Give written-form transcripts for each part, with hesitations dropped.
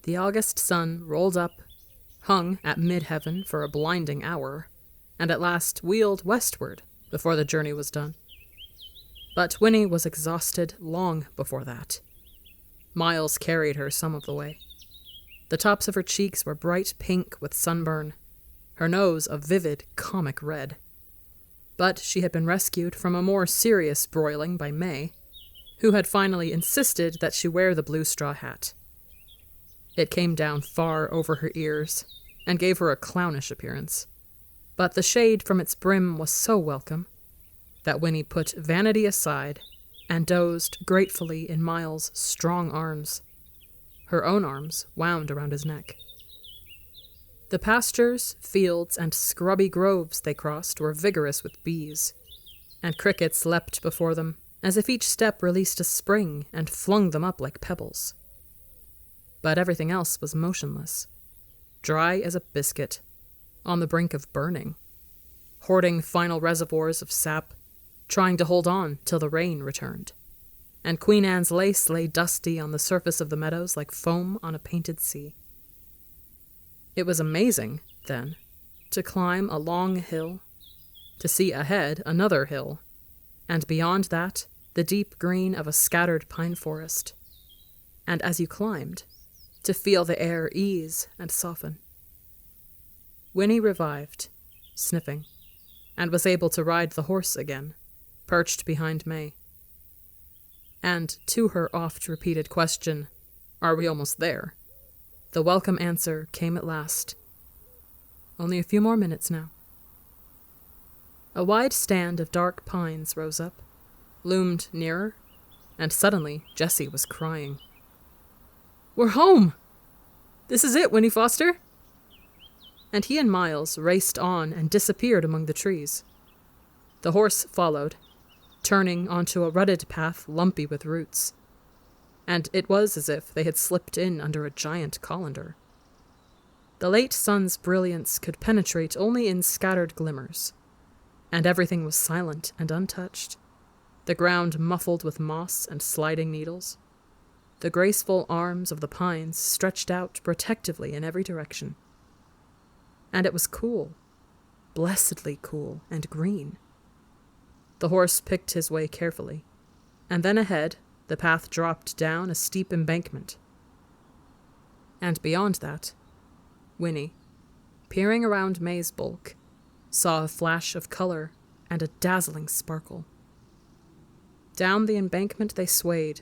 The August sun rolled up, hung at mid-heaven for a blinding hour, and at last wheeled westward before the journey was done. But Winnie was exhausted long before that. Miles carried her some of the way. The tops of her cheeks were bright pink with sunburn, her nose a vivid, comic red. But she had been rescued from a more serious broiling by May, who had finally insisted that she wear the blue straw hat. It came down far over her ears and gave her a clownish appearance, but the shade from its brim was so welcome that Winnie put vanity aside and dozed gratefully in Miles' strong arms. Her own arms wound around his neck. The pastures, fields, and scrubby groves they crossed were vigorous with bees, and crickets leapt before them, as if each step released a spring and flung them up like pebbles. But everything else was motionless, dry as a biscuit, on the brink of burning, hoarding final reservoirs of sap, trying to hold on till the rain returned, and Queen Anne's lace lay dusty on the surface of the meadows like foam on a painted sea. It was amazing, then, to climb a long hill, to see ahead another hill, and beyond that, the deep green of a scattered pine forest, and as you climbed, to feel the air ease and soften. Winnie revived, sniffing, and was able to ride the horse again, perched behind May. And to her oft-repeated question, "Are we almost there?" the welcome answer came at last. "Only a few more minutes now." A wide stand of dark pines rose up, loomed nearer, and suddenly Jessie was crying. "We're home! This is it, Winnie Foster!" And he and Miles raced on and disappeared among the trees. The horse followed, turning onto a rutted path lumpy with roots, and it was as if they had slipped in under a giant colander. The late sun's brilliance could penetrate only in scattered glimmers, and everything was silent and untouched, the ground muffled with moss and sliding needles, the graceful arms of the pines stretched out protectively in every direction. And it was cool, blessedly cool and green. The horse picked his way carefully, and then ahead the path dropped down a steep embankment. And beyond that, Winnie, peering around May's bulk, saw a flash of color and a dazzling sparkle. Down the embankment they swayed,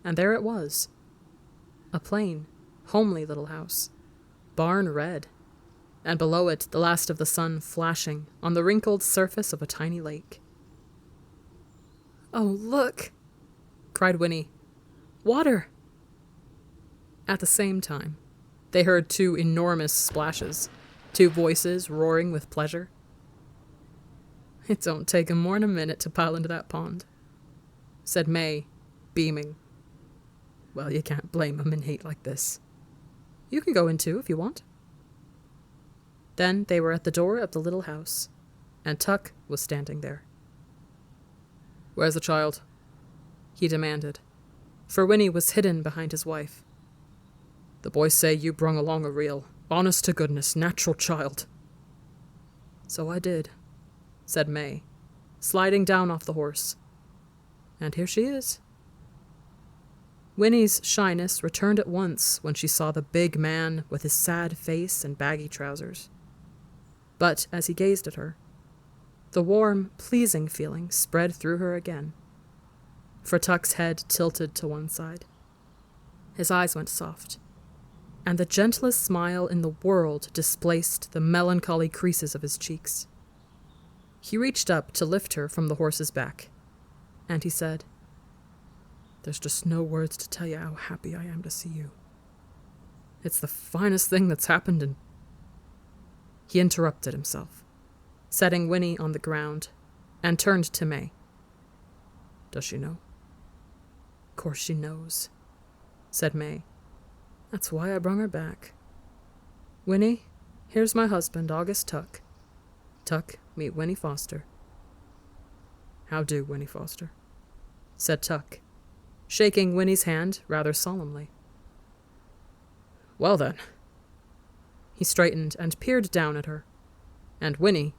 and there it was. A plain, homely little house, barn red, and below it the last of the sun flashing on the wrinkled surface of a tiny lake. "Oh, look!" cried Winnie. "Water!" At the same time, they heard two enormous splashes, two voices roaring with pleasure. "It don't take 'em more'n a minute to pile into that pond," said May, beaming. "Well, you can't blame 'em in heat like this. You can go in too if you want." Then they were at the door of the little house, and Tuck was standing there. "Where's the child?" he demanded, for Winnie was hidden behind his wife. "The boys say you brung along a real, honest-to-goodness, natural child." "So I did," said May, sliding down off the horse. "And here she is." Winnie's shyness returned at once when she saw the big man with his sad face and baggy trousers. But as he gazed at her, the warm, pleasing feeling spread through her again. For Tuck's head tilted to one side. His eyes went soft, and the gentlest smile in the world displaced the melancholy creases of his cheeks. He reached up to lift her from the horse's back, and he said, "There's just no words to tell you how happy I am to see you. It's the finest thing that's happened in—" He interrupted himself, setting Winnie on the ground, and turned to May. "Does she know?" "Course she knows," said May. "That's why I brung her back. Winnie, here's my husband, August Tuck. Tuck, meet Winnie Foster." "How do, Winnie Foster," said Tuck, shaking Winnie's hand rather solemnly. Well then. He straightened and peered down at her, and Winnie,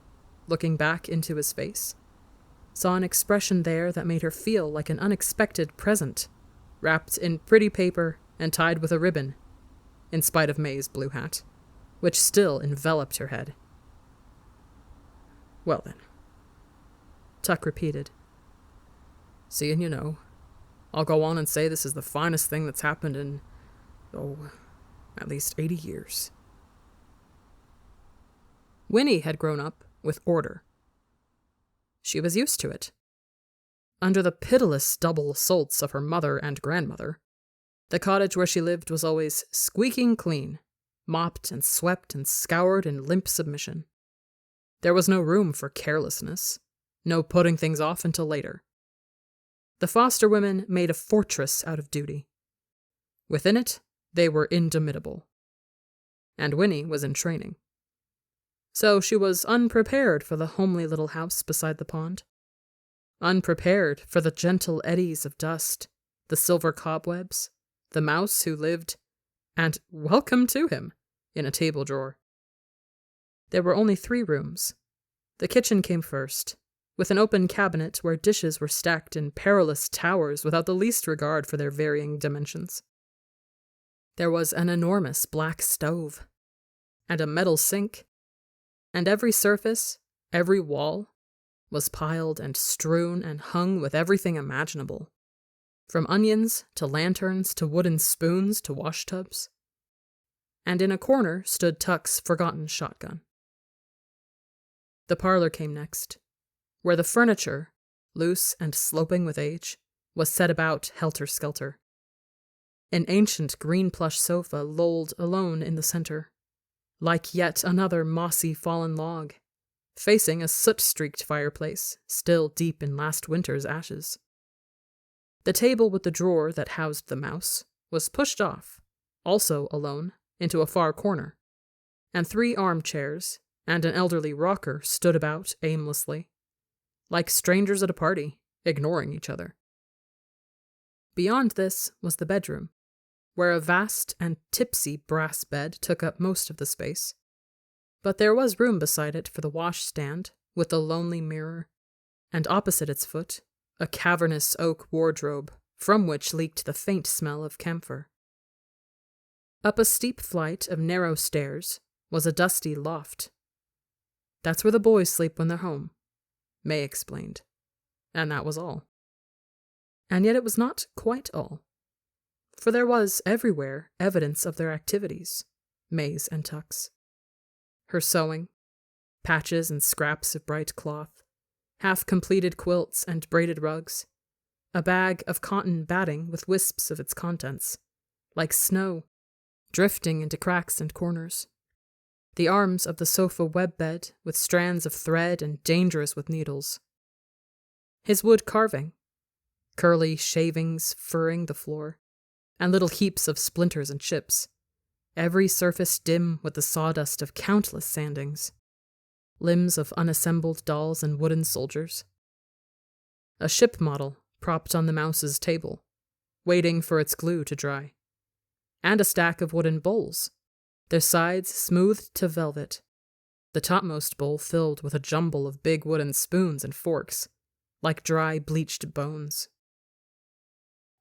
looking back into his face, saw an expression there that made her feel like an unexpected present, wrapped in pretty paper and tied with a ribbon, in spite of May's blue hat, which still enveloped her head. Well then, Tuck repeated. Seeing you know, I'll go on and say this is the finest thing that's happened in, at least 80 years. Winnie had grown up with order. She was used to it. Under the pitiless double assaults of her mother and grandmother, the cottage where she lived was always squeaking clean, mopped and swept and scoured in limp submission. There was no room for carelessness, no putting things off until later. The foster women made a fortress out of duty. Within it, they were indomitable. And Winnie was in training. So she was unprepared for the homely little house beside the pond. Unprepared for the gentle eddies of dust, the silver cobwebs, the mouse who lived, and welcome to him, in a table drawer. There were only 3 rooms. The kitchen came first, with an open cabinet where dishes were stacked in perilous towers without the least regard for their varying dimensions. There was an enormous black stove, and a metal sink, and every surface, every wall, was piled and strewn and hung with everything imaginable, from onions to lanterns to wooden spoons to washtubs. And in a corner stood Tuck's forgotten shotgun. The parlor came next, where the furniture, loose and sloping with age, was set about helter-skelter. An ancient green plush sofa lolled alone in the center, like yet another mossy fallen log, facing a soot-streaked fireplace, still deep in last winter's ashes. The table with the drawer that housed the mouse was pushed off, also alone, into a far corner, and 3 armchairs and an elderly rocker stood about aimlessly, like strangers at a party, ignoring each other. Beyond this was the bedroom, where a vast and tipsy brass bed took up most of the space. But there was room beside it for the washstand, with the lonely mirror, and opposite its foot, a cavernous oak wardrobe, from which leaked the faint smell of camphor. Up a steep flight of narrow stairs was a dusty loft. That's where the boys sleep when they're home, May explained, and that was all. And yet it was not quite all. For there was everywhere evidence of their activities, May's and Tuck's. Her sewing, patches and scraps of bright cloth, half-completed quilts and braided rugs, a bag of cotton batting with wisps of its contents, like snow, drifting into cracks and corners, the arms of the sofa web bed with strands of thread and dangerous with needles, his wood carving, curly shavings furring the floor, and little heaps of splinters and chips, every surface dim with the sawdust of countless sandings, limbs of unassembled dolls and wooden soldiers. A ship model propped on the mouse's table, waiting for its glue to dry, and a stack of wooden bowls, their sides smoothed to velvet, the topmost bowl filled with a jumble of big wooden spoons and forks, like dry bleached bones.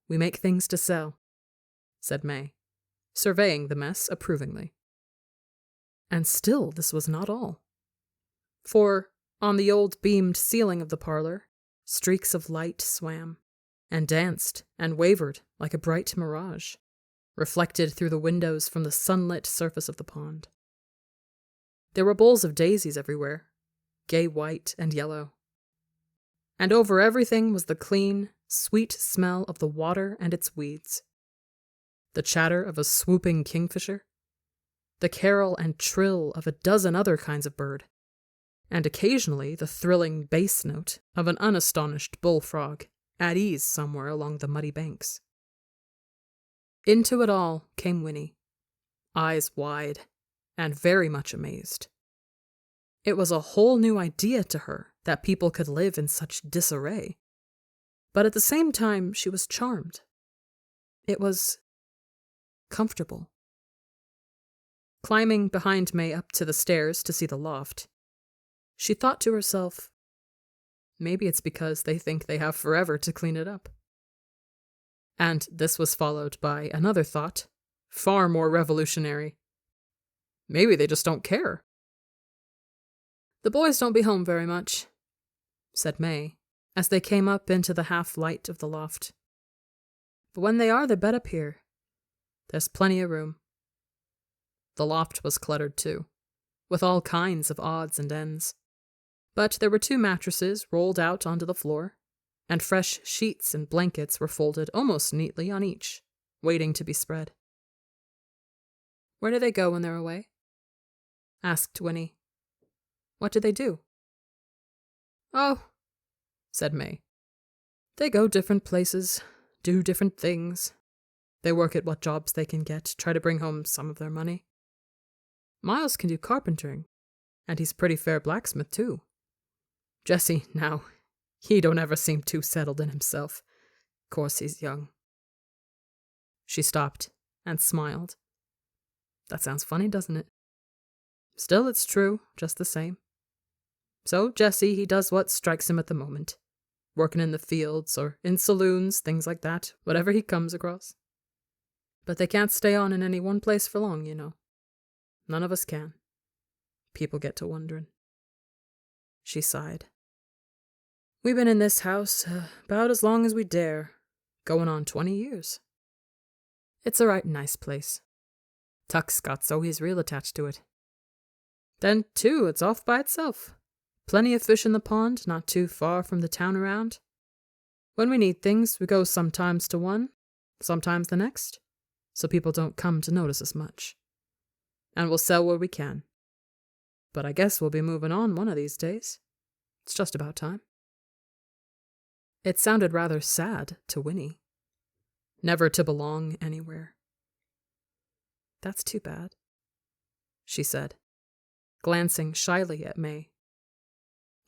"We make things to sell," said May, surveying the mess approvingly. And still this was not all. For, on the old beamed ceiling of the parlor, streaks of light swam, and danced and wavered like a bright mirage, reflected through the windows from the sunlit surface of the pond. There were bowls of daisies everywhere, gay white and yellow. And over everything was the clean, sweet smell of the water and its weeds, the chatter of a swooping kingfisher, the carol and trill of a dozen other kinds of bird, and occasionally the thrilling bass note of an unastonished bullfrog at ease somewhere along the muddy banks. Into it all came Winnie, eyes wide and very much amazed. It was a whole new idea to her that people could live in such disarray, but at the same time she was charmed. It was comfortable. climbing behind May up to the stairs to see the loft. She thought to herself, maybe it's because they think they have forever to clean it up. And this was followed by another thought, far more revolutionary. Maybe they just don't care. The boys don't be home very much, said May, as they came up into the half-light of the loft. But when they are, they bed up here. There's plenty of room. The loft was cluttered too, with all kinds of odds and ends. But there were 2 mattresses rolled out onto the floor, and fresh sheets and blankets were folded almost neatly on each, waiting to be spread. Where do they go when they're away? Asked Winnie. What do they do? Oh, said May. They go different places, do different things. They work at what jobs they can get, try to bring home some of their money. Miles can do carpentering, and he's pretty fair blacksmith too. Jesse, now, he don't ever seem too settled in himself. Course he's young. She stopped and smiled. That sounds funny, doesn't it? Still, it's true, just the same. So Jesse, he does what strikes him at the moment. Working in the fields or in saloons, things like that, whatever he comes across. But they can't stay on in any one place for long, you know. None of us can. People get to wondering. She sighed. We've been in this house about as long as we dare, going on 20 years. It's a right nice place. Tuck's got so he's real attached to it. Then, too, it's off by itself. Plenty of fish in the pond, not too far from the town around. When we need things, we go sometimes to one, sometimes the next, so people don't come to notice us much. And we'll sell where we can. But I guess we'll be moving on one of these days. It's just about time. It sounded rather sad to Winnie. Never to belong anywhere. That's too bad, she said, glancing shyly at May.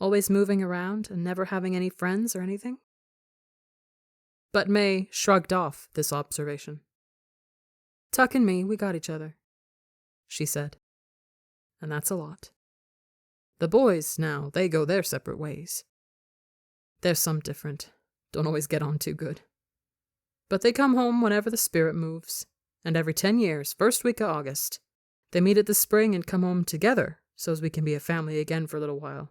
Always moving around and never having any friends or anything? But May shrugged off this observation. Tuck and me, we got each other, she said. And that's a lot. The boys, now, they go their separate ways. They're some different, don't always get on too good. But they come home whenever the spirit moves, and every 10 years, first week of August, they meet at the spring and come home together so's we can be a family again for a little while.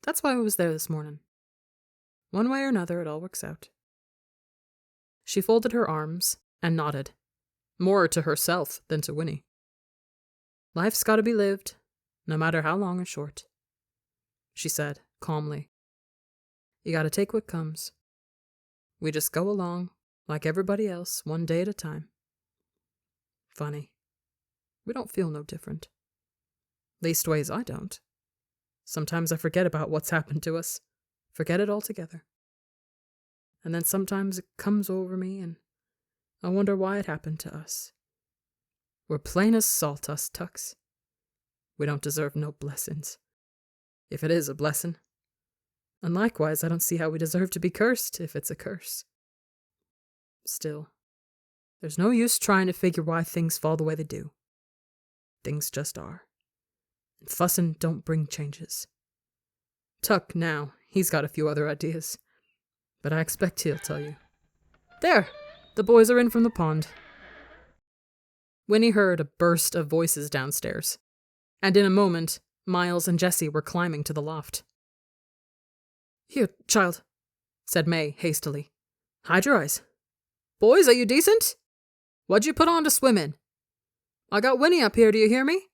That's why I was there this morning. One way or another, it all works out. She folded her arms and nodded, more to herself than to Winnie. Life's got to be lived, no matter how long or short, she said calmly. You got to take what comes. We just go along, like everybody else, one day at a time. Funny. We don't feel no different. Leastways, I don't. Sometimes I forget about what's happened to us. Forget it altogether. And then sometimes it comes over me, and I wonder why it happened to us. We're plain as salt, us Tucks. We don't deserve no blessings, if it is a blessing. And likewise, I don't see how we deserve to be cursed, if it's a curse. Still, there's no use trying to figure why things fall the way they do. Things just are. And fussing don't bring changes. Tuck, now, he's got a few other ideas, but I expect he'll tell you. There! The boys are in from the pond. Winnie heard a burst of voices downstairs, and in a moment, Miles and Jessie were climbing to the loft. Here, child, said May hastily. Hide your eyes. Boys, are you decent? What'd you put on to swim in? I got Winnie up here, do you hear me?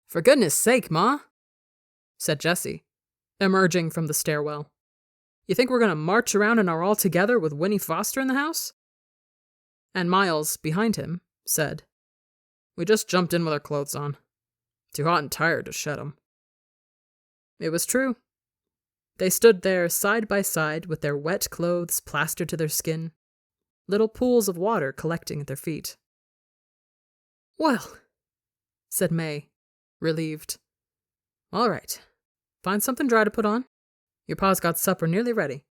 For goodness sake, Ma, said Jessie, emerging from the stairwell. You think we're going to march around in our all-together with Winnie Foster in the house? And Miles, behind him, said, We just jumped in with our clothes on. Too hot and tired to shed 'em. It was true. They stood there side by side with their wet clothes plastered to their skin, little pools of water collecting at their feet. Well, said May, relieved. All right. Find something dry to put on. Your pa's got supper nearly ready.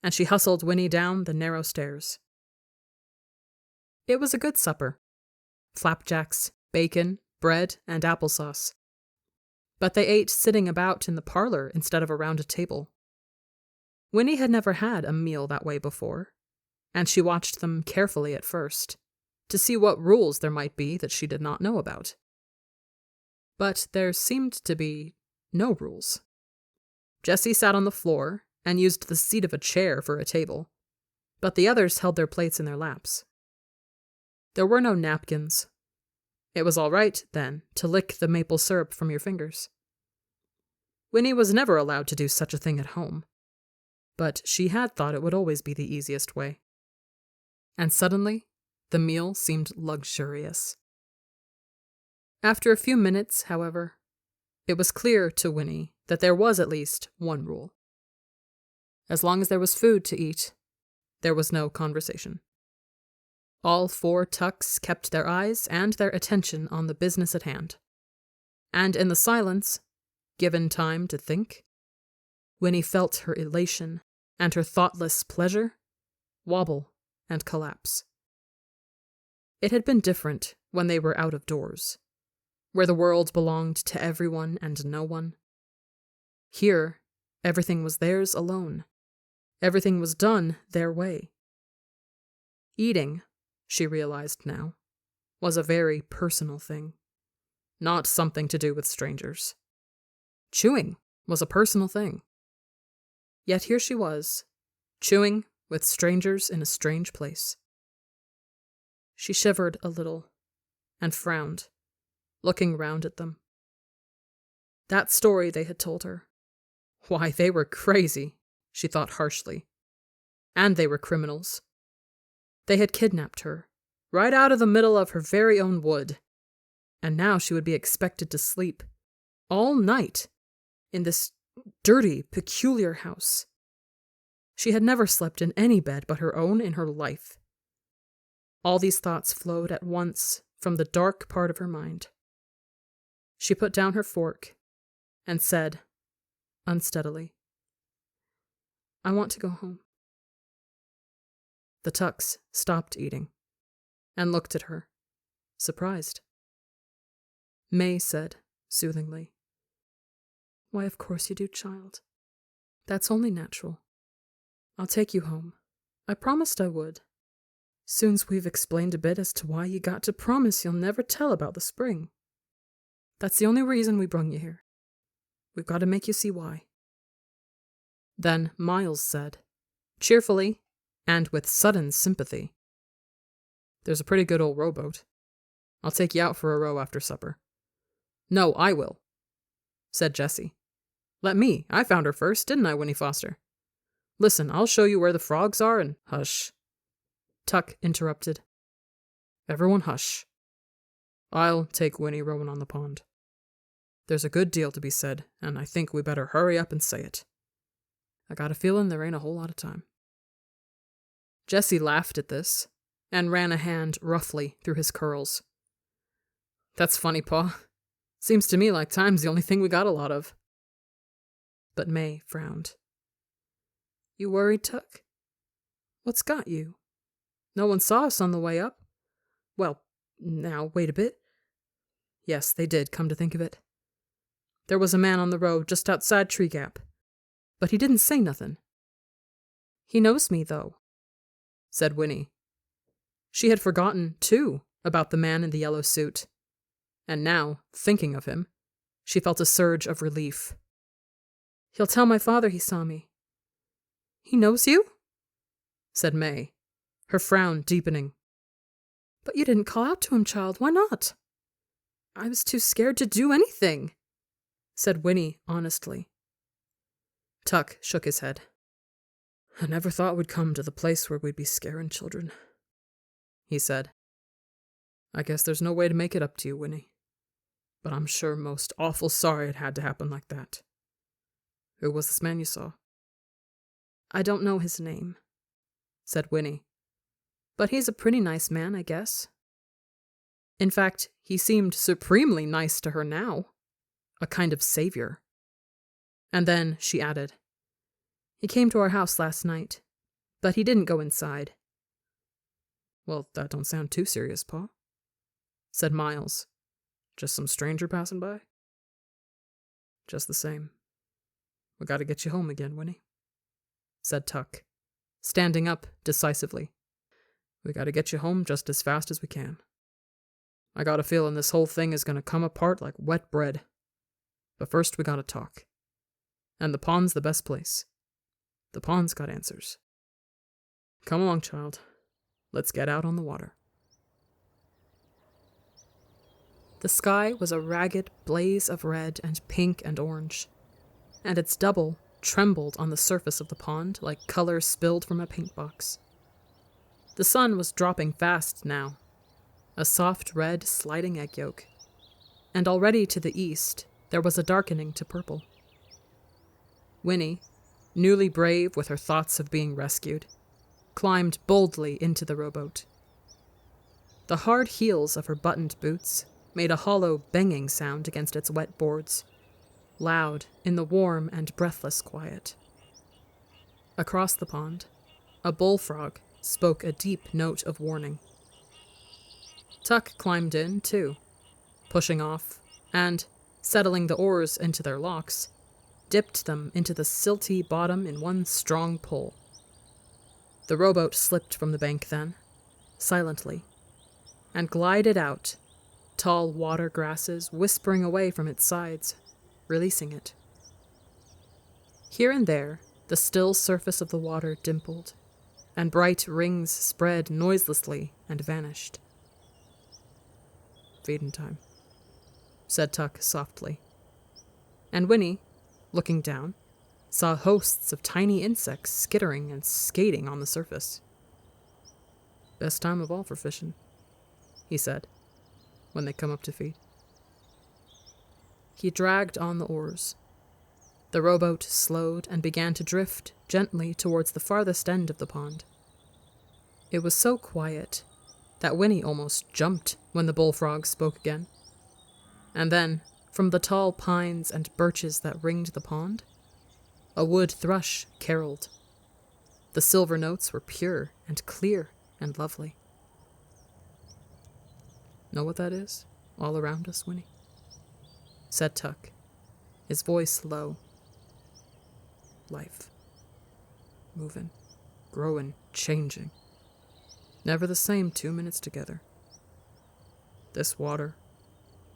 And she hustled Winnie down the narrow stairs. It was a good supper. flapjacks, bacon, bread, and applesauce. But they ate sitting about in the parlor instead of around a table. Winnie had never had a meal that way before, and she watched them carefully at first, to see what rules there might be that she did not know about. But there seemed to be no rules. Jessie sat on the floor and used the seat of a chair for a table, but the others held their plates in their laps. There were no napkins. It was all right, then, to lick the maple syrup from your fingers. Winnie was never allowed to do such a thing at home, but she had thought it would always be the easiest way. And suddenly, the meal seemed luxurious. After a few minutes, however, it was clear to Winnie that there was at least one rule. As long as there was food to eat, there was no conversation. All 4 Tucks kept their eyes and their attention on the business at hand. And in the silence, given time to think, Winnie felt her elation and her thoughtless pleasure wobble and collapse. It had been different when they were out of doors, where the world belonged to everyone and no one. Here, everything was theirs alone. Everything was done their way. Eating, she realized now, was a very personal thing, not something to do with strangers. Chewing was a personal thing. Yet here she was, chewing with strangers in a strange place. She shivered a little and frowned, looking round at them. That story they had told her. Why, they were crazy, she thought harshly. And they were criminals. They had kidnapped her, right out of the middle of her very own wood, and now she would be expected to sleep, all night, in this dirty, peculiar house. She had never slept in any bed but her own in her life. All these thoughts flowed at once from the dark part of her mind. She put down her fork and said, unsteadily, "I want to go home." The Tucks stopped eating and looked at her, surprised. May said, soothingly, "Why, of course you do, child. That's only natural. I'll take you home. I promised I would. Soon's we've explained a bit as to why you got to promise you'll never tell about the spring. That's the only reason we brung you here. We've got to make you see why." Then Miles said, cheerfully and with sudden sympathy, "There's a pretty good old rowboat. I'll take you out for a row after supper." "No, I will," said Jessie. "Let me. I found her first, didn't I, Winnie Foster? Listen, I'll show you where the frogs are and—" "Hush," Tuck interrupted. "Everyone hush. I'll take Winnie rowing on the pond. There's a good deal to be said, and I think we better hurry up and say it. I got a feeling there ain't a whole lot of time." Jessie laughed at this and ran a hand roughly through his curls. "That's funny, Pa. Seems to me like time's the only thing we got a lot of." But May frowned. "You worried, Tuck? What's got you? No one saw us on the way up? Well, now, wait a bit. Yes, they did, come to think of it. There was a man on the road just outside Tree Gap, but he didn't say nothing." "He knows me, though," said Winnie. She had forgotten, too, about the man in the yellow suit, and now, thinking of him, she felt a surge of relief. "He'll tell my father he saw me." "He knows you?" said May, her frown deepening. "But you didn't call out to him, child. Why not?" "I was too scared to do anything," said Winnie honestly. Tuck shook his head. "I never thought we'd come to the place where we'd be scaring children," he said. "I guess there's no way to make it up to you, Winnie. But I'm sure most awful sorry it had to happen like that. Who was this man you saw?" "I don't know his name," said Winnie. "But he's a pretty nice man, I guess." In fact, he seemed supremely nice to her now, a kind of savior. And then she added, "He came to our house last night, but he didn't go inside." "Well, that don't sound too serious, Pa," said Miles. Just some stranger passing by? Just the same. We gotta get you home again, Winnie, said Tuck, standing up decisively. We gotta get you home just as fast as we can. I got a feeling this whole thing is gonna come apart like wet bread. But first we gotta talk. And the pond's the best place. The pond's got answers. Come along, child. Let's get out on the water. The sky was a ragged blaze of red and pink and orange, and its double trembled on the surface of the pond like color spilled from a paintbox. The sun was dropping fast now, a soft red sliding egg yolk, and already to the east there was a darkening to purple. Winnie, newly brave with her thoughts of being rescued, climbed boldly into the rowboat. The hard heels of her buttoned boots made a hollow banging sound against its wet boards, loud in the warm and breathless quiet. Across the pond, a bullfrog spoke a deep note of warning. Tuck climbed in, too, pushing off, and, settling the oars into their locks, dipped them into the silty bottom in one strong pull. The rowboat slipped from the bank then, silently, and glided out, tall water grasses whispering away from its sides, releasing it. Here and there, the still surface of the water dimpled, and bright rings spread noiselessly and vanished. Feedin' time, said Tuck softly. And Winnie, looking down, saw hosts of tiny insects skittering and skating on the surface. Best time of all for fishing, he said, when they come up to feed. He dragged on the oars. The rowboat slowed and began to drift gently towards the farthest end of the pond. It was so quiet that Winnie almost jumped when the bullfrog spoke again. And then, from the tall pines and birches that ringed the pond, a wood thrush caroled. The silver notes were pure and clear and lovely. Know what that is, all around us, Winnie? Said Tuck, his voice low. Life. Moving, growing, changing. Never the same 2 minutes together. This water,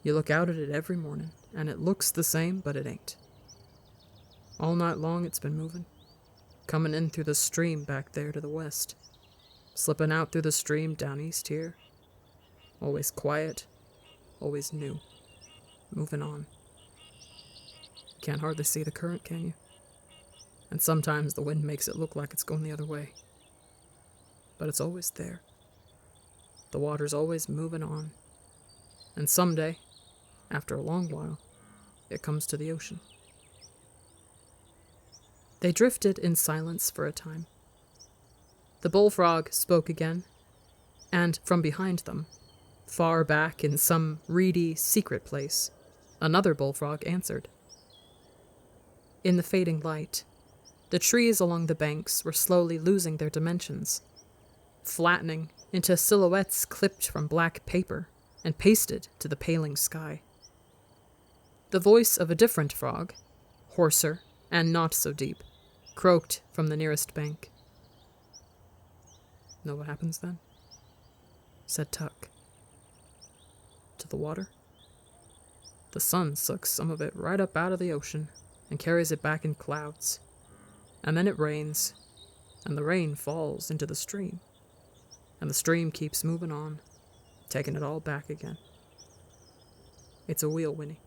you look out at it every morning, and it looks the same, but it ain't. All night long it's been moving, coming in through the stream back there to the west, slipping out through the stream down east here. Always quiet, always new, moving on. Can't hardly see the current, can you? And sometimes the wind makes it look like it's going the other way. But it's always there. The water's always moving on. And someday, after a long while, it comes to the ocean. They drifted in silence for a time. The bullfrog spoke again, and from behind them, far back in some reedy, secret place, another bullfrog answered. In the fading light, the trees along the banks were slowly losing their dimensions, flattening into silhouettes clipped from black paper and pasted to the paling sky. The voice of a different frog, hoarser and not so deep, croaked from the nearest bank. Know what happens then? Said Tuck. To the water? The sun sucks some of it right up out of the ocean and carries it back in clouds. And then it rains, and the rain falls into the stream. And the stream keeps moving on, taking it all back again. It's a wheel, Winnie.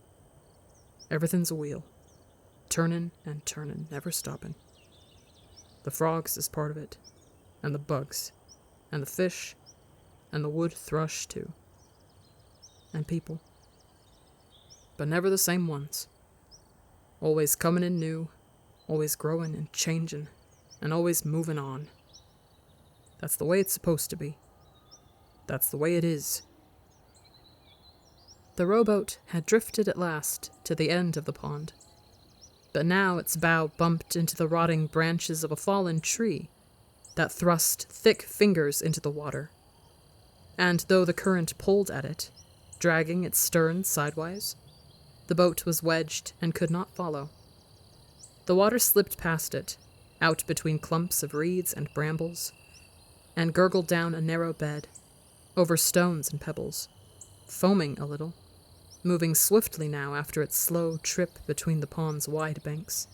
Everything's a wheel, turning and turning, never stopping. The frogs is part of it, and the bugs, and the fish, and the wood thrush, too. And people. But never the same ones. Always coming in new, always growing and changing, and always moving on. That's the way it's supposed to be. That's the way it is. The rowboat had drifted at last to the end of the pond, but now its bow bumped into the rotting branches of a fallen tree that thrust thick fingers into the water, and though the current pulled at it, dragging its stern sidewise. The boat was wedged and could not follow. The water slipped past it, out between clumps of reeds and brambles, and gurgled down a narrow bed, over stones and pebbles, foaming a little, moving swiftly now after its slow trip between the pond's wide banks.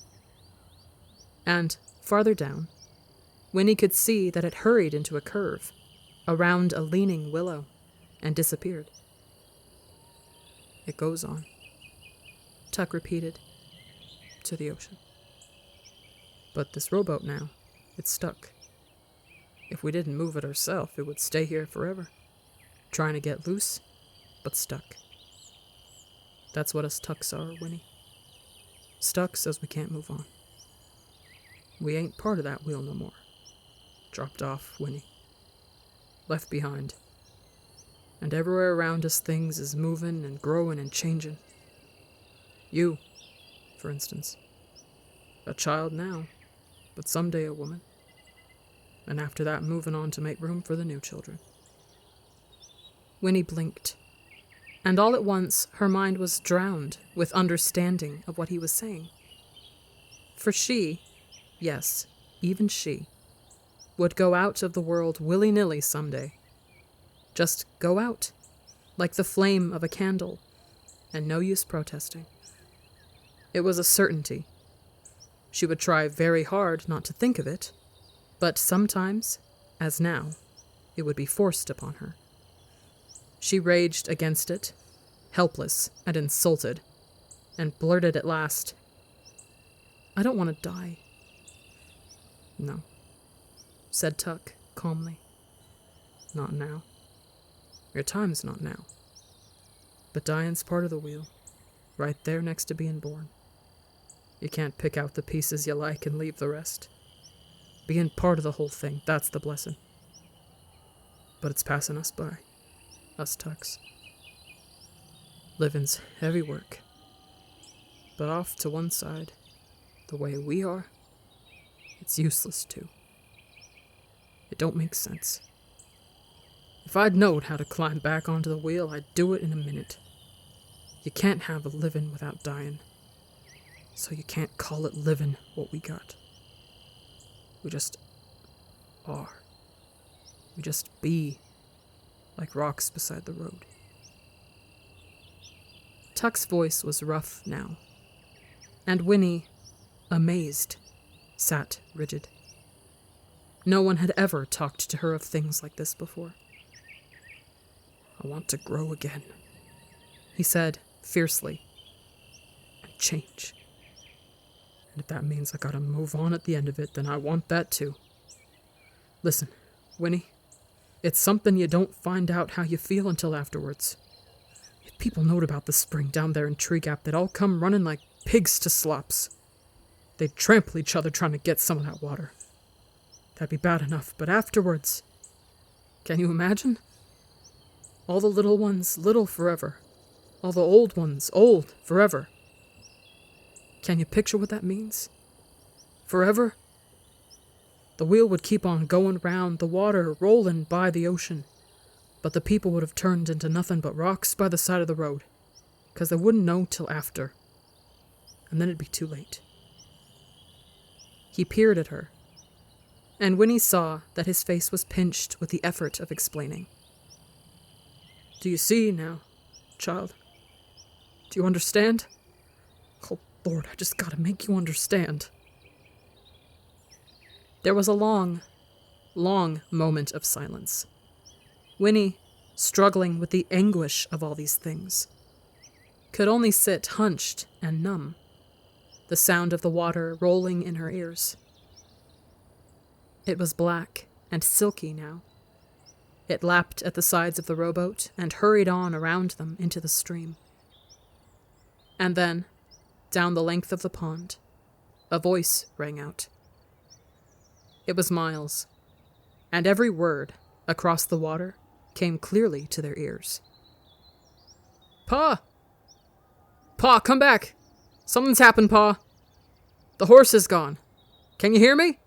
And, farther down, Winnie could see that it hurried into a curve, around a leaning willow, and disappeared. "It goes on," Tuck repeated, "to the ocean. But this rowboat now, it's stuck. If we didn't move it ourselves, it would stay here forever, trying to get loose, but stuck. That's what us Tucks are, Winnie. Stuck says we can't move on. We ain't part of that wheel no more. Dropped off, Winnie. Left behind. And everywhere around us things is moving and growing and changing. You, for instance. A child now, but someday a woman. And after that moving on to make room for the new children." Winnie blinked, and all at once her mind was drowned with understanding of what he was saying. For she, yes, even she, would go out of the world willy-nilly someday. Just go out, like the flame of a candle, and no use protesting. It was a certainty. She would try very hard not to think of it, but sometimes, as now, it would be forced upon her. She raged against it, helpless and insulted, and blurted at last, "I don't want to die." "No," said Tuck calmly. "Not now. Your time's not now. But dying's part of the wheel, right there next to being born. You can't pick out the pieces you like and leave the rest. Being part of the whole thing, that's the blessing. But it's passing us by, us Tucks. Living's heavy work. But off to one side, the way we are, it's useless too. It don't make sense. If I'd knowed how to climb back onto the wheel, I'd do it in a minute. You can't have a living without dying. So you can't call it living what we got. We just are. We just be, like rocks beside the road." Tuck's voice was rough now, and Winnie, amazed, sat rigid. No one had ever talked to her of things like this before. "I want to grow again," he said fiercely, "and change. And if that means I gotta move on at the end of it, then I want that too. Listen, Winnie, it's something you don't find out how you feel until afterwards. If people knowed about the spring down there in Tree Gap, they'd all come running like pigs to slops. They'd trample each other trying to get some of that water. That'd be bad enough, but afterwards, can you imagine? All the little ones little forever. All the old ones old forever. Can you picture what that means? Forever? The wheel would keep on going round, the water rolling by the ocean, but the people would have turned into nothing but rocks by the side of the road, 'cause they wouldn't know till after, and then it'd be too late." He peered at her, and Winnie saw that his face was pinched with the effort of explaining. "Do you see now, child? Do you understand? Oh, Lord, I just gotta make you understand." There was a long, long moment of silence. Winnie, struggling with the anguish of all these things, could only sit hunched and numb, the sound of the water rolling in her ears. It was black and silky now. It lapped at the sides of the rowboat and hurried on around them into the stream. And then, down the length of the pond, a voice rang out. It was Miles, and every word, across the water, came clearly to their ears. "Pa! Pa, come back! Something's happened, Pa! The horse is gone. Can you hear me?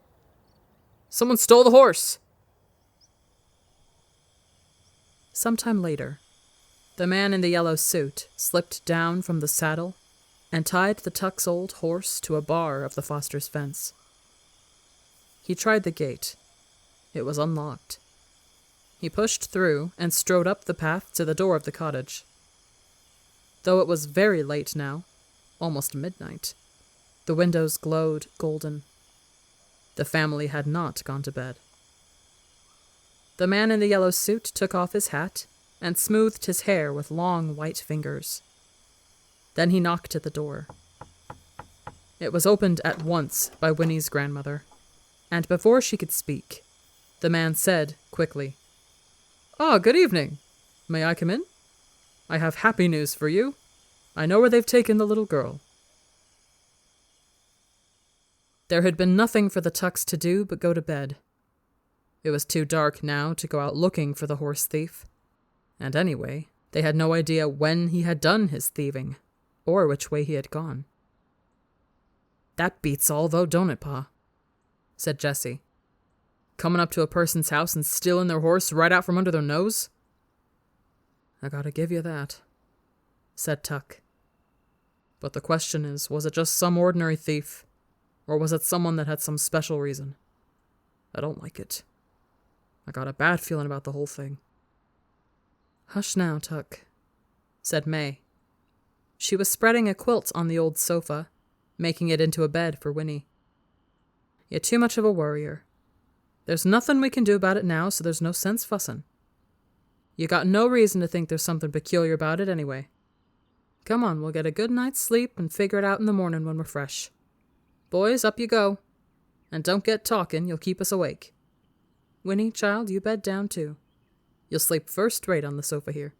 Someone stole the horse!" Sometime later, The man in the yellow suit slipped down from the saddle and tied the Tuck's old horse to a bar of the Foster's fence. He tried the gate. It was unlocked. He pushed through and strode up the path to the door of the cottage. Though it was very late now, almost midnight, the windows glowed golden. The family had not gone to bed. The man in the yellow suit took off his hat and smoothed his hair with long white fingers. Then he knocked at the door. It was opened at once by Winnie's grandmother, and before she could speak, the man said quickly, "Ah, good evening. May I come in? I have happy news for you. I know where they've taken the little girl." There had been nothing for the Tucks to do but go to bed. It was too dark now to go out looking for the horse thief. And anyway, they had no idea when he had done his thieving, or which way he had gone. "That beats all, though, don't it, Pa?" said Jessie. "Coming up to a person's house and stealing their horse right out from under their nose?" "I gotta give you that," said Tuck. "But the question is, was it just some ordinary thief, or was it someone that had some special reason? I don't like it. I got a bad feeling about the whole thing." "Hush now, Tuck," said May. She was spreading a quilt on the old sofa, making it into a bed for Winnie. "You're too much of a worrier. There's nothing we can do about it now, so there's no sense fussin'. You got no reason to think there's something peculiar about it anyway. Come on, we'll get a good night's sleep and figure it out in the morning when we're fresh. Boys, up you go. And don't get talking, you'll keep us awake. Winnie, child, you bed down too. You'll sleep first rate on the sofa here."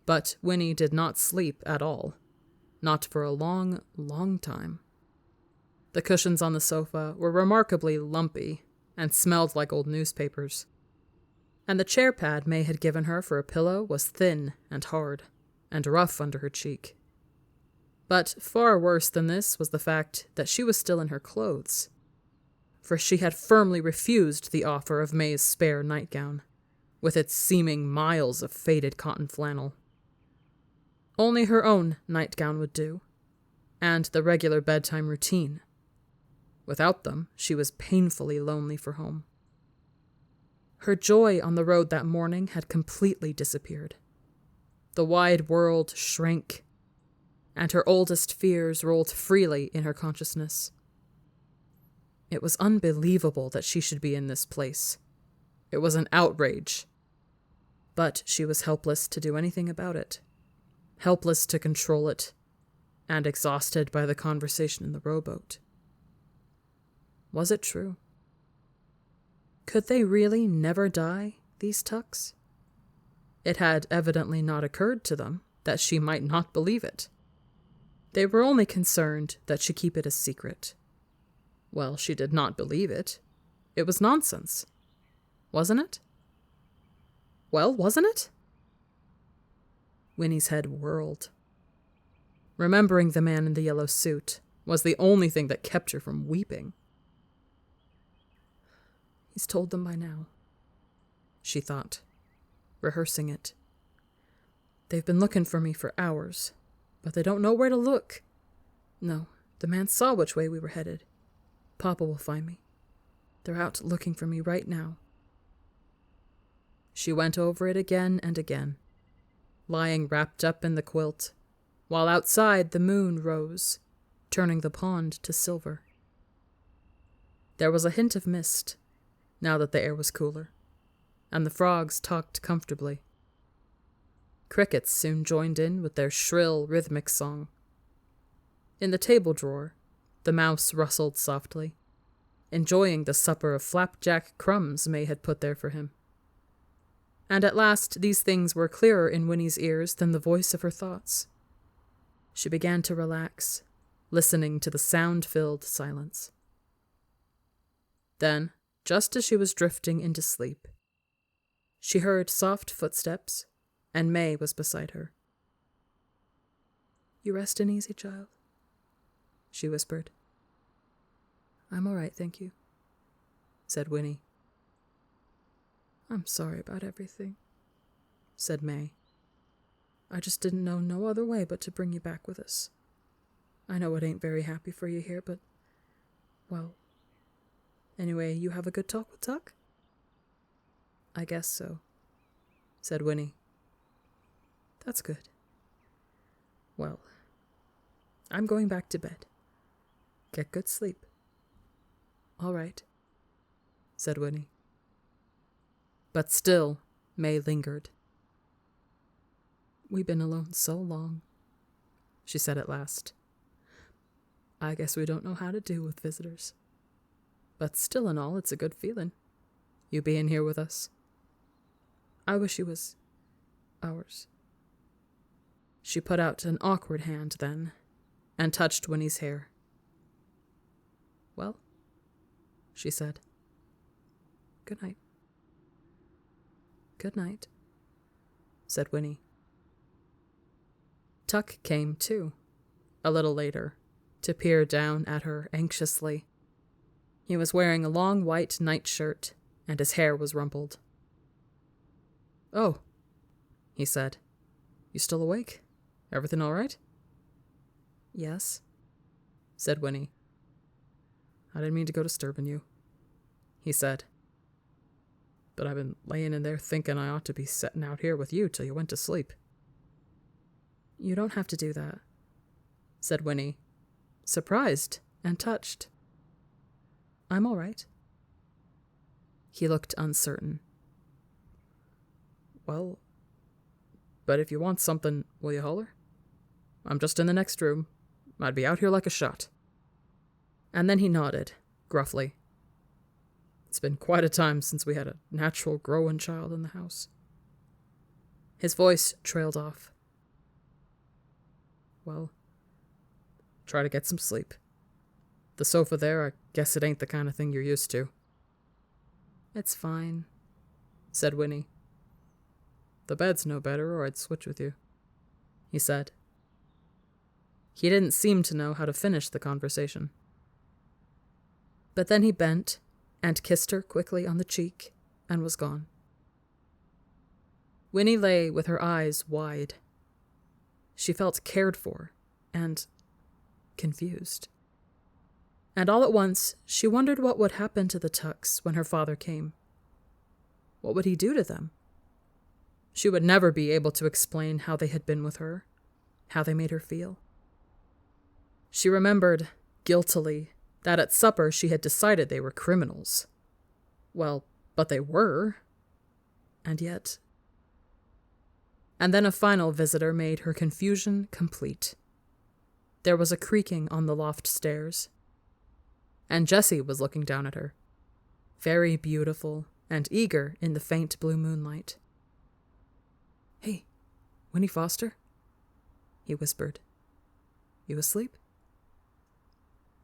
But Winnie did not sleep at all. Not for a long, long time. The cushions on the sofa were remarkably lumpy and smelled like old newspapers. And the chair pad May had given her for a pillow was thin and hard, and rough under her cheek. But far worse than this was the fact that she was still in her clothes, for she had firmly refused the offer of May's spare nightgown, with its seeming miles of faded cotton flannel. Only her own nightgown would do, and the regular bedtime routine. Without them, she was painfully lonely for home. Her joy on the road that morning had completely disappeared. The wide world shrank, and her oldest fears rolled freely in her consciousness. It was unbelievable that she should be in this place. It was an outrage. But she was helpless to do anything about it. Helpless to control it, and exhausted by the conversation in the rowboat. Was it true? Could they really never die, these Tucks? It had evidently not occurred to them that she might not believe it. They were only concerned that she keep it a secret. Well, she did not believe it. It was nonsense. Wasn't it? Well, wasn't it? Winnie's head whirled. Remembering the man in the yellow suit was the only thing that kept her from weeping. He's told them by now, she thought, rehearsing it. They've been looking for me for hours, but they don't know where to look. No, the man saw which way we were headed. Papa will find me. They're out looking for me right now. She went over it again and again, lying wrapped up in the quilt, while outside the moon rose, turning the pond to silver. There was a hint of mist, now that the air was cooler, and the frogs talked comfortably. Crickets soon joined in with their shrill, rhythmic song. In the table drawer, the mouse rustled softly, enjoying the supper of flapjack crumbs May had put there for him. And at last these things were clearer in Winnie's ears than the voice of her thoughts. She began to relax, listening to the sound-filled silence. Then, just as she was drifting into sleep, she heard soft footsteps, and May was beside her. "You restin' easy, child?" she whispered. "I'm all right, thank you," said Winnie. "I'm sorry about everything," said May. "I just didn't know no other way but to bring you back with us. I know it ain't very happy for you here, but, well, anyway, you have a good talk with Tuck?" "I guess so," said Winnie. "That's good. Well, I'm going back to bed. Get good sleep." "All right," said Winnie. But still, May lingered. "We've been alone so long," she said at last. "I guess we don't know how to do with visitors. But still and all, it's a good feeling, you being here with us. I wish you was ours." She put out an awkward hand then, and touched Winnie's hair. "Well," she said. "Good night." "Good night," said Winnie. Tuck came, too, a little later, to peer down at her anxiously. He was wearing a long white nightshirt, and his hair was rumpled. "Oh," he said. "You still awake? Everything all right?" "Yes," said Winnie. "I didn't mean to go disturbing you," he said. "But I've been laying in there thinking I ought to be setting out here with you till you went to sleep." "You don't have to do that," said Winnie, surprised and touched. "I'm all right." He looked uncertain. "Well, but if you want something, will you holler? I'm just in the next room. I'd be out here like a shot." And then he nodded, gruffly. It's been quite a time since we had a natural growing child in the house. His voice trailed off. "Well, try to get some sleep. The sofa there, I guess it ain't the kind of thing you're used to." "It's fine," said Winnie. "The bed's no better, or I'd switch with you," he said. He didn't seem to know how to finish the conversation. But then he bent and kissed her quickly on the cheek and was gone. Winnie lay with her eyes wide. She felt cared for and confused. And all at once, she wondered what would happen to the Tucks when her father came. What would he do to them? She would never be able to explain how they had been with her, how they made her feel. She remembered, guiltily, that at supper she had decided they were criminals. Well, but they were. And yet... And then a final visitor made her confusion complete. There was a creaking on the loft stairs, and Jessie was looking down at her, very beautiful and eager in the faint blue moonlight. "Hey, Winnie Foster?" he whispered. "You asleep?"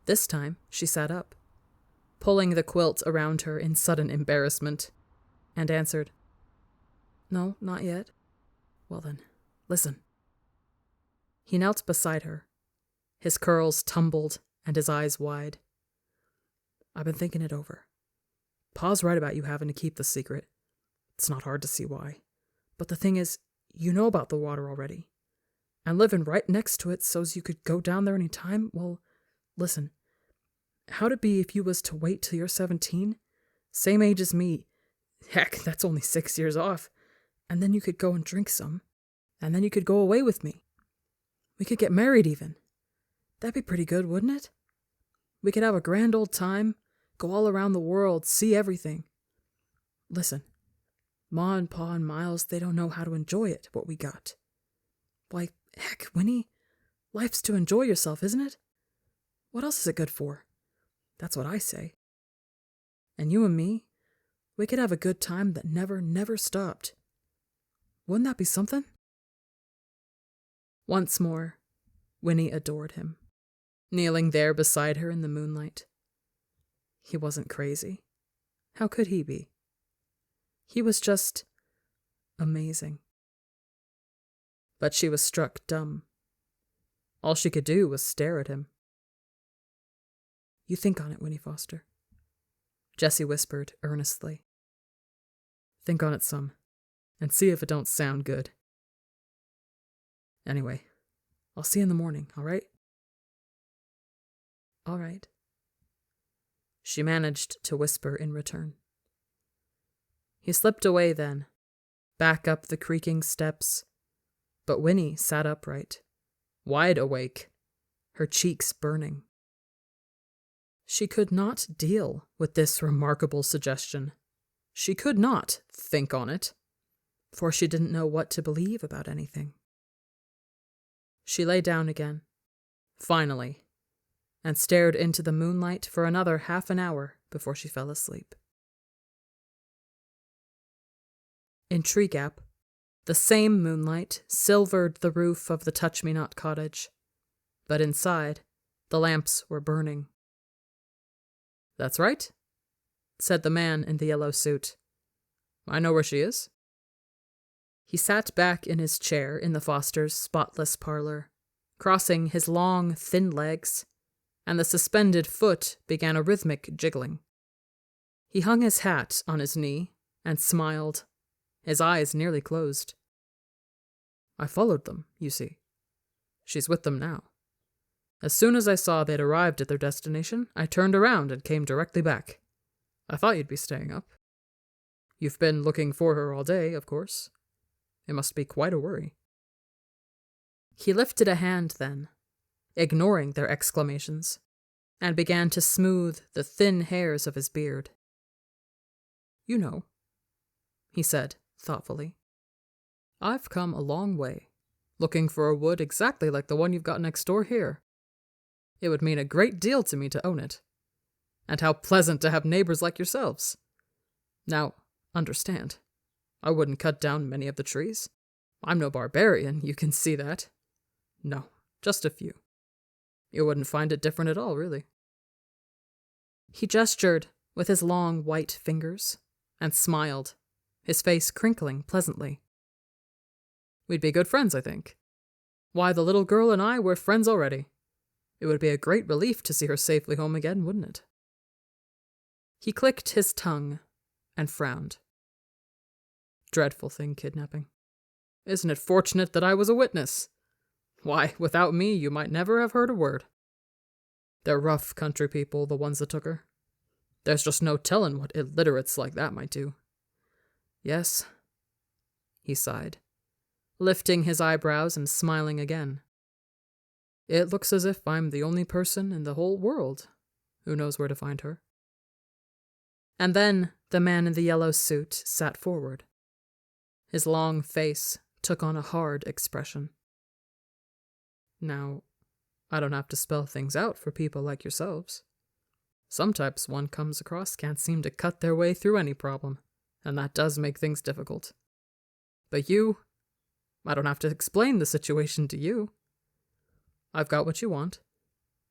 This time she sat up, pulling the quilt around her in sudden embarrassment, and answered, "No, not yet." "Well then, listen." He knelt beside her, his curls tumbled and his eyes wide. "I've been thinking it over. Pa's right about you having to keep the secret. It's not hard to see why. But the thing is, you know about the water already. And living right next to it so's you could go down there any time, well, listen. How'd it be if you was to wait till you're 17? Same age as me. Heck, that's only 6 years off. And then you could go and drink some. And then you could go away with me. We could get married even. That'd be pretty good, wouldn't it? We could have a grand old time, go all around the world, see everything. Listen, Ma and Pa and Miles, they don't know how to enjoy it, what we got. Why, heck, Winnie, life's to enjoy yourself, isn't it? What else is it good for? That's what I say. And you and me, we could have a good time that never stopped. Wouldn't that be something?" Once more, Winnie adored him, kneeling there beside her in the moonlight. He wasn't crazy. How could he be? He was just amazing. But she was struck dumb. All she could do was stare at him. "You think on it, Winnie Foster," Jessie whispered earnestly. "Think on it some, and see if it don't sound good. Anyway, I'll see you in the morning, all right? All right. She managed to whisper in return. He slipped away then, back up the creaking steps, but Winnie sat upright, wide awake, her cheeks burning. She could not deal with this remarkable suggestion. She could not think on it, for she didn't know what to believe about anything. She lay down again, finally, and stared into the moonlight for another half an hour before she fell asleep. In Treegap, the same moonlight silvered the roof of the Touch-Me-Not cottage, but inside, the lamps were burning. "That's right," said the man in the yellow suit. "I know where she is." He sat back in his chair in the Fosters' spotless parlor, crossing his long, thin legs, and the suspended foot began a rhythmic jiggling. He hung his hat on his knee and smiled, his eyes nearly closed. "I followed them, you see. She's with them now. As soon as I saw they'd arrived at their destination, I turned around and came directly back. I thought you'd be staying up. You've been looking for her all day, of course. It must be quite a worry." He lifted a hand then, ignoring their exclamations, and began to smooth the thin hairs of his beard. "You know," he said thoughtfully, "I've come a long way, looking for a wood exactly like the one you've got next door here. It would mean a great deal to me to own it. And how pleasant to have neighbors like yourselves. Now, understand, I wouldn't cut down many of the trees. I'm no barbarian, you can see that. No, just a few. You wouldn't find it different at all, really." He gestured with his long white fingers and smiled, his face crinkling pleasantly. "We'd be good friends, I think. Why, the little girl and I were friends already. It would be a great relief to see her safely home again, wouldn't it?" He clicked his tongue and frowned. "Dreadful thing, kidnapping. Isn't it fortunate that I was a witness? Why, without me, you might never have heard a word. They're rough country people, the ones that took her. There's just no telling what illiterates like that might do. Yes," he sighed, lifting his eyebrows and smiling again. "It looks as if I'm the only person in the whole world who knows where to find her." And then the man in the yellow suit sat forward. His long face took on a hard expression. "Now, I don't have to spell things out for people like yourselves. Some types one comes across can't seem to cut their way through any problem, and that does make things difficult. But you, I don't have to explain the situation to you. I've got what you want,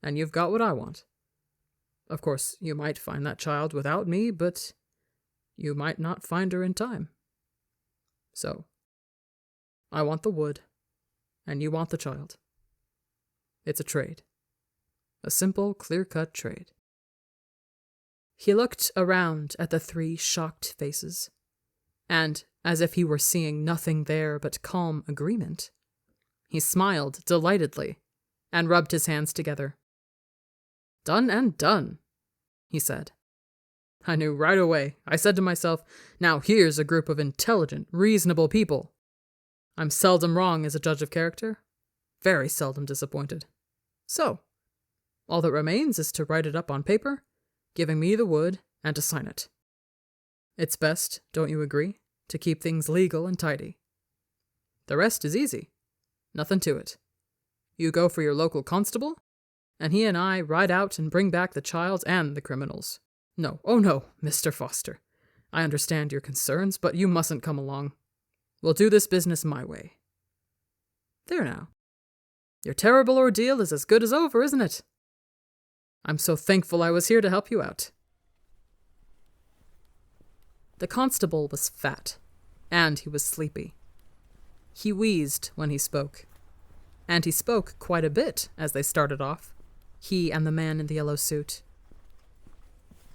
and you've got what I want. Of course, you might find that child without me, but you might not find her in time. So, I want the wood, and you want the child. It's a trade. A simple, clear-cut trade." He looked around at the three shocked faces, and, as if he were seeing nothing there but calm agreement, he smiled delightedly and rubbed his hands together. "Done and done," he said. "I knew right away. I said to myself, now here's a group of intelligent, reasonable people. I'm seldom wrong as a judge of character, very seldom disappointed. So, all that remains is to write it up on paper, giving me the wood, and to sign it. It's best, don't you agree, to keep things legal and tidy. The rest is easy. Nothing to it. You go for your local constable, and he and I ride out and bring back the child and the criminals. No, oh no, Mr. Foster. I understand your concerns, but you mustn't come along. We'll do this business my way. There now. Your terrible ordeal is as good as over, isn't it? I'm so thankful I was here to help you out." The constable was fat, and he was sleepy. He wheezed when he spoke, and he spoke quite a bit as they started off, he and the man in the yellow suit.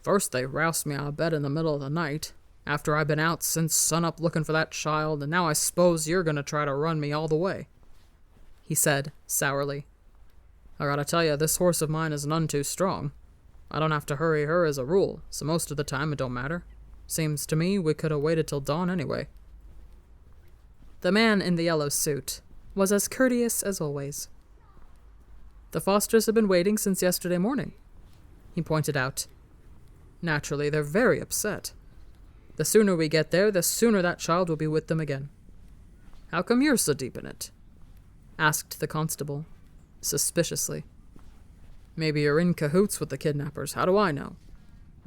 "First they roused me out of bed in the middle of the night, After I've been out since sunup looking for that child, and now I suppose you're going to try to run me all the way," he said sourly. "I gotta tell you, this horse of mine is none too strong. I don't have to hurry her as a rule, so most of the time it don't matter. Seems to me we could have waited till dawn anyway." The man in the yellow suit was as courteous as always. "The Fosters have been waiting since yesterday morning," he pointed out. "Naturally, they're very upset. The sooner we get there, the sooner that child will be with them again." "How come you're so deep in it?" asked the constable, suspiciously. "Maybe you're in cahoots with the kidnappers, how do I know?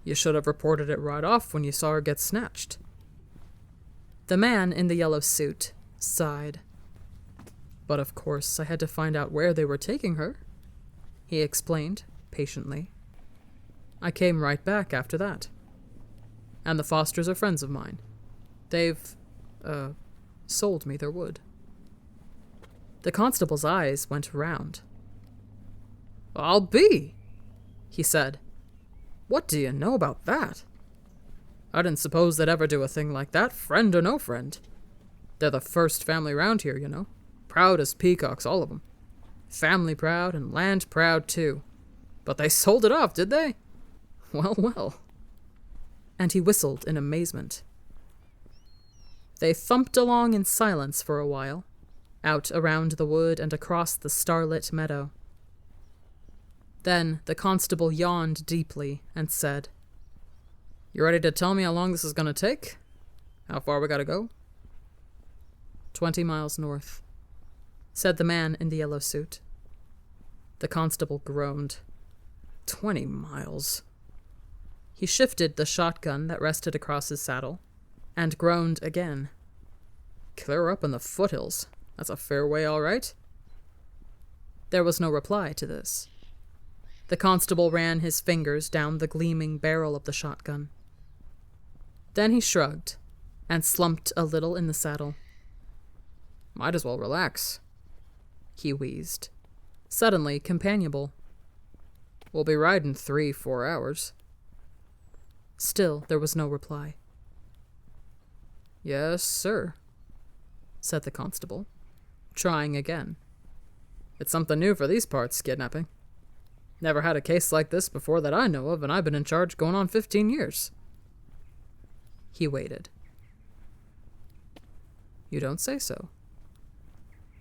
You should have reported it right off when you saw her get snatched." The man in the yellow suit sighed. "But of course I had to find out where they were taking her," he explained patiently. "I came right back after that. And the Fosters are friends of mine. They've, sold me their wood." The constable's eyes went round. "I'll be," he said. "What do you know about that? I didn't suppose they'd ever do a thing like that, friend or no friend. They're the first family round here, you know. Proud as peacocks, all of them. Family proud and land proud, too. But they sold it off, did they? Well, well." And he whistled in amazement. They thumped along in silence for a while, out around the wood and across the starlit meadow. Then the constable yawned deeply and said, "You ready to tell me how long this is going to take? How far we gotta go?" 20 miles north," said the man in the yellow suit. The constable groaned. 20 miles. He shifted the shotgun that rested across his saddle, and groaned again. "Clear up in the foothills. That's a fair way, all right." There was no reply to this. The constable ran his fingers down the gleaming barrel of the shotgun. Then he shrugged, and slumped a little in the saddle. "Might as well relax," he wheezed, suddenly companionable. "We'll be riding 3-4 hours. Still there was no reply. "Yes, sir," said the constable, trying again. "It's something new for these parts, kidnapping. Never had a case like this before that I know of, and I've been in charge going on 15 years. He waited. "You don't say so,"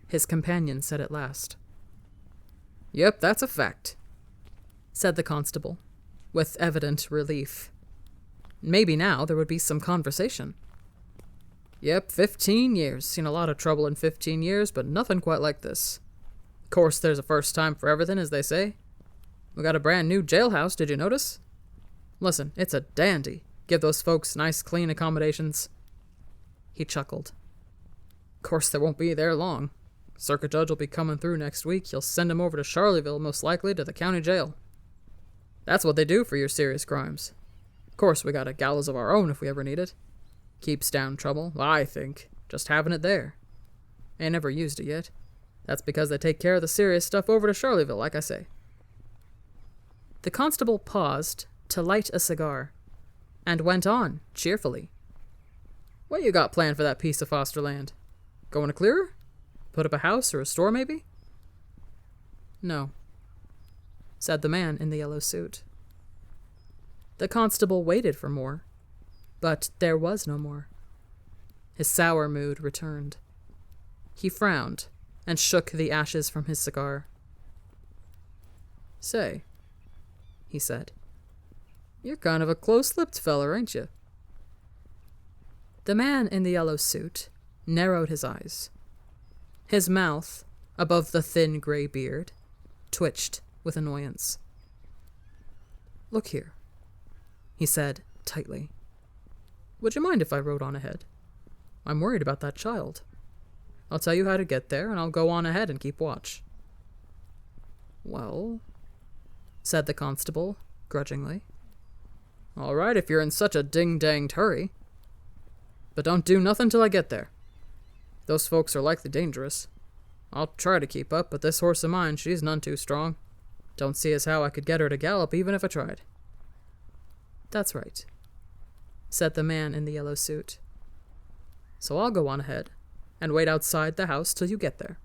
his companion said at last. "Yep, that's a fact," said the constable, with evident relief. Maybe now there would be some conversation. "Yep, 15 years. Seen a lot of trouble in 15 years, but nothing quite like this. Of course, there's a first time for everything, as they say. We got a brand new jailhouse, did you notice? Listen, it's a dandy. Give those folks nice, clean accommodations." He chuckled. "Of course, they won't be there long. Circuit judge will be coming through next week. He'll send him over to Charleville, most likely, to the county jail. That's what they do for your serious crimes. Of course, we got a gallows of our own if we ever need it. Keeps down trouble, I think, just having it there. Ain't never used it yet. That's because they take care of the serious stuff over to Charleville, like I say." The constable paused to light a cigar, and went on, cheerfully. "What you got planned for that piece of foster land? Going to clear her? Put up a house or a store, maybe?" "No," said the man in the yellow suit. The constable waited for more, but there was no more. His sour mood returned. He frowned and shook the ashes from his cigar. "Say," he said, "you're kind of a close-lipped feller, ain't you?" The man in the yellow suit narrowed his eyes. His mouth, above the thin gray beard, twitched with annoyance. "Look here," he said tightly. "Would you mind if I rode on ahead? I'm worried about that child. I'll tell you how to get there, and I'll go on ahead and keep watch." "Well," said the constable, grudgingly. "All right, if you're in such a ding-danged hurry. But don't do nothing till I get there. Those folks are likely dangerous. I'll try to keep up, but this horse of mine, she's none too strong. Don't see as how I could get her to gallop even if I tried." "That's right," said the man in the yellow suit. "So I'll go on ahead and wait outside the house till you get there."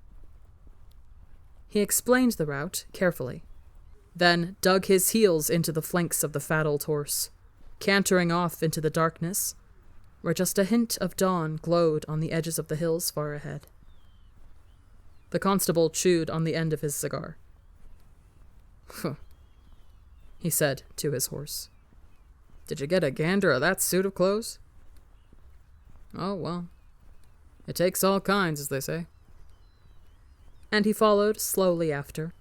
He explained the route carefully, then dug his heels into the flanks of the fat old horse, cantering off into the darkness, where just a hint of dawn glowed on the edges of the hills far ahead. The constable chewed on the end of his cigar. "Huh," he said to his horse. "Did you get a gander of that suit of clothes?" "Oh, well, it takes all kinds, as they say." And he followed slowly after,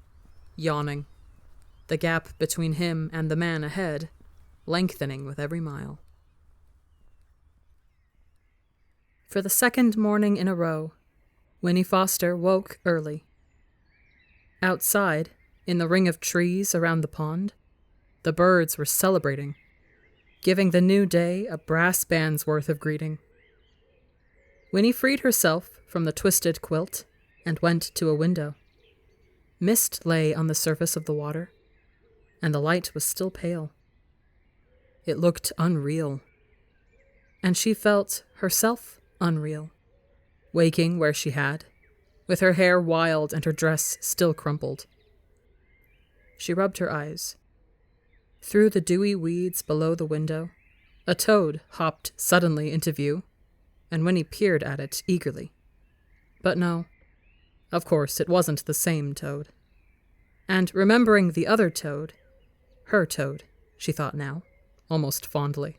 yawning, the gap between him and the man ahead lengthening with every mile. For the second morning in a row, Winnie Foster woke early. Outside, in the ring of trees around the pond, the birds were celebrating, giving the new day a brass band's worth of greeting. Winnie freed herself from the twisted quilt and went to a window. Mist lay on the surface of the water, and the light was still pale. It looked unreal, and she felt herself unreal, waking where she had, with her hair wild and her dress still crumpled. She rubbed her eyes. Through the dewy weeds below the window, a toad hopped suddenly into view, and Winnie peered at it eagerly. But no, of course it wasn't the same toad. And remembering the other toad, her toad, she thought now, almost fondly.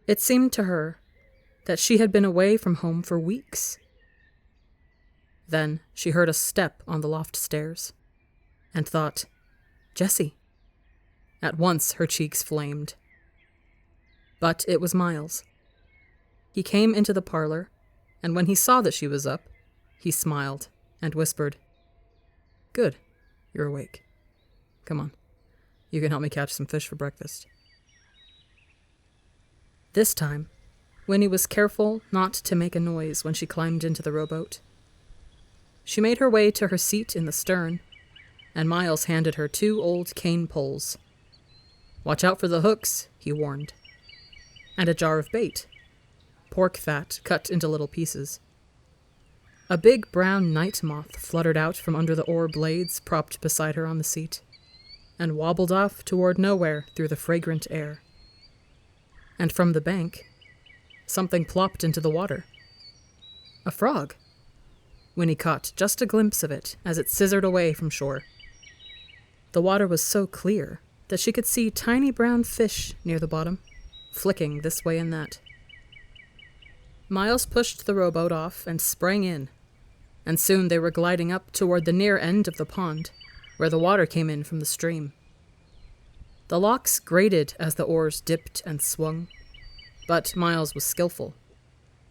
It seemed to her that she had been away from home for weeks. Then she heard a step on the loft stairs, and thought, "Jessie." At once her cheeks flamed. But it was Miles. He came into the parlor, and when he saw that she was up, he smiled and whispered, "Good, you're awake. Come on, you can help me catch some fish for breakfast." This time, Winnie was careful not to make a noise when she climbed into the rowboat. She made her way to her seat in the stern, and Miles handed her 2 old cane poles. "Watch out for the hooks," he warned. And a jar of bait, pork fat cut into little pieces. A big brown night moth fluttered out from under the oar blades propped beside her on the seat, and wobbled off toward nowhere through the fragrant air. And from the bank, something plopped into the water. A frog. Winnie caught just a glimpse of it as it scissored away from shore. The water was so clear that she could see tiny brown fish near the bottom, flicking this way and that. Miles pushed the rowboat off and sprang in, and soon they were gliding up toward the near end of the pond, where the water came in from the stream. The locks grated as the oars dipped and swung, but Miles was skillful.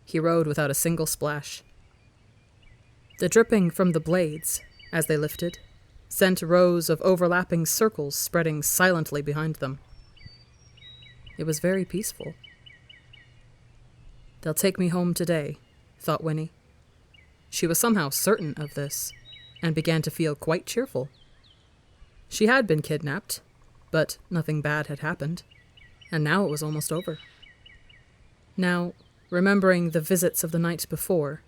He rowed without a single splash. The dripping from the blades, as they lifted, sent rows of overlapping circles spreading silently behind them. It was very peaceful. "They'll take me home today," thought Winnie. She was somehow certain of this, and began to feel quite cheerful. She had been kidnapped, but nothing bad had happened, and now it was almost over. Now, remembering the visits of the night before,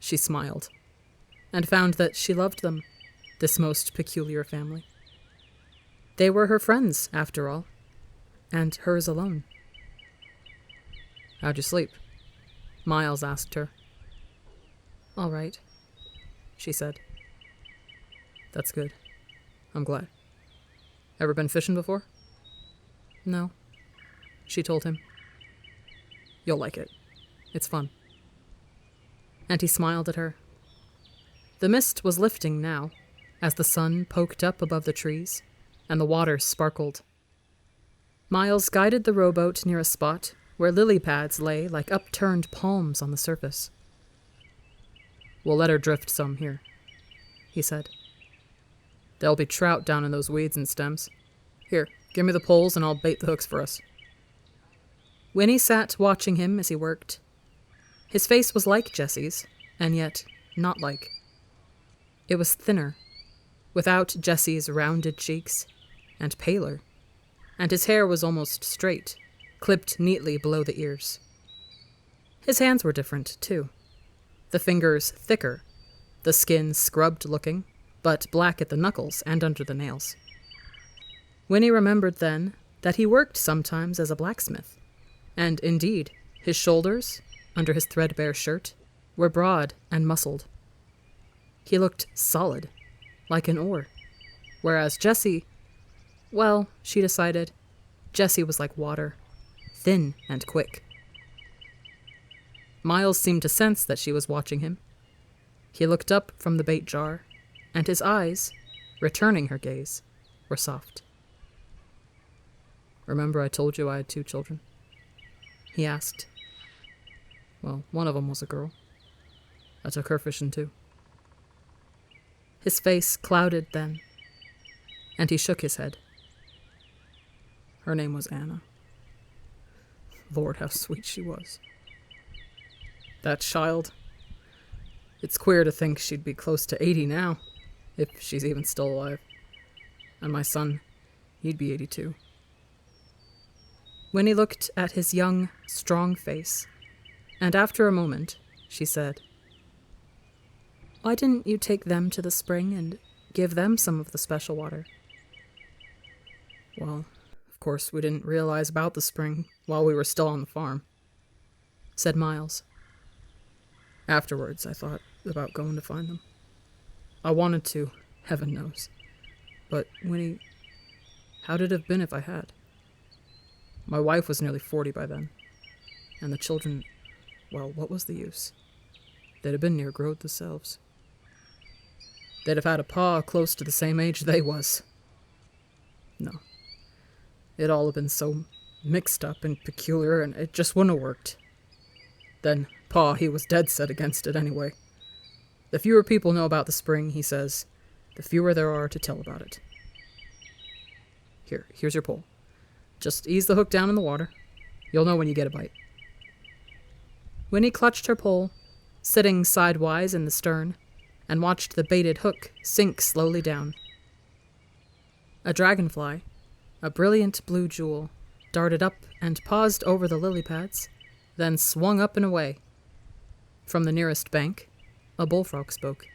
she smiled, and found that she loved them, this most peculiar family. They were her friends, after all, and hers alone. "How'd you sleep?" Miles asked her. "All right," she said. "That's good. I'm glad. Ever been fishing before?" "No," she told him. "You'll like it. It's fun." And he smiled at her. The mist was lifting now, as the sun poked up above the trees, and the water sparkled. Miles guided the rowboat near a spot where lily pads lay like upturned palms on the surface. "We'll let her drift some here," he said. "There'll be trout down in those weeds and stems. Here, give me the poles and I'll bait the hooks for us." Winnie sat watching him as he worked. His face was like Jessie's, and yet not like. It was thinner, without Jessie's rounded cheeks, and paler, and his hair was almost straight, clipped neatly below the ears. His hands were different, too. The fingers thicker, the skin scrubbed-looking, but black at the knuckles and under the nails. Winnie remembered then that he worked sometimes as a blacksmith, and indeed, his shoulders, under his threadbare shirt, were broad and muscled. He looked solid, like an ore, whereas Jessie, well, she decided, Jessie was like water, thin and quick. Miles seemed to sense that she was watching him. He looked up from the bait jar, and his eyes, returning her gaze, were soft. "Remember I told you I had 2 children?" he asked. "Well, one of them was a girl. I took her fishing too." His face clouded then, and he shook his head. "Her name was Anna. Lord, how sweet she was. That child. It's queer to think she'd be close to 80 now, if she's even still alive. And my son, he'd be 82. Winnie looked at his young, strong face, and after a moment, she said, "Why didn't you take them to the spring and give them some of the special water?" "Well, of course we didn't realize about the spring while we were still on the farm," said Miles. "Afterwards, I thought about going to find them. I wanted to, heaven knows. But, Winnie, how'd it have been if I had? My wife was nearly 40 by then, and the children, well, what was the use? They'd have been near growed themselves. They'd have had a pa close to the same age they was. No. It'd all have been so mixed up and peculiar, and it just wouldn't have worked. Then, Pa, he was dead set against it anyway. The fewer people know about the spring, he says, the fewer there are to tell about it. Here's your pole. Just ease the hook down in the water. You'll know when you get a bite." Winnie clutched her pole, sitting sidewise in the stern, and watched the baited hook sink slowly down. A dragonfly, a brilliant blue jewel, darted up and paused over the lily pads, then swung up and away. From the nearest bank, a bullfrog spoke.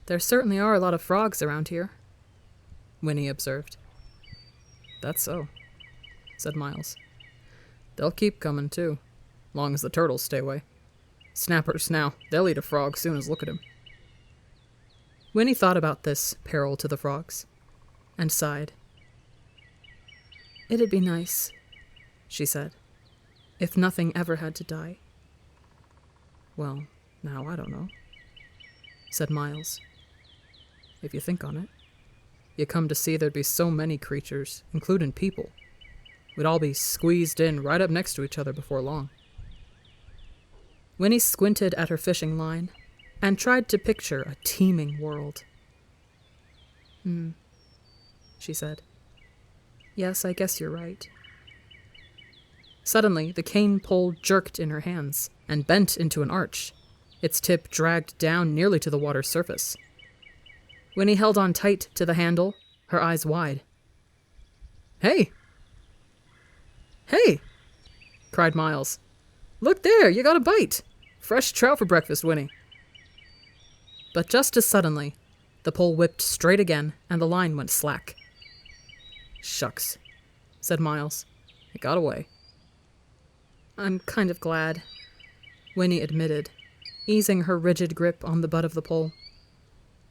"There certainly are a lot of frogs around here," Winnie observed. "That's so," said Miles. "They'll keep coming, too, long as the turtles stay away. Snappers, now, they'll eat a frog soon as look at him." Winnie thought about this peril to the frogs, and sighed. "It'd be nice," she said, "if nothing ever had to die." "Well, now, I don't know," said Miles. "If you think on it, you come to see there'd be so many creatures, including people. We'd all be squeezed in right up next to each other before long." Winnie squinted at her fishing line and tried to picture a teeming world. She said. "Yes, I guess you're right." Suddenly, the cane pole jerked in her hands and bent into an arch, its tip dragged down nearly to the water's surface. Winnie held on tight to the handle, her eyes wide. "Hey! Hey!" cried Miles. "Look there, you got a bite! Fresh trout for breakfast, Winnie." But just as suddenly, the pole whipped straight again and the line went slack. "Shucks," said Miles. "It got away." "I'm kind of glad," Winnie admitted, easing her rigid grip on the butt of the pole.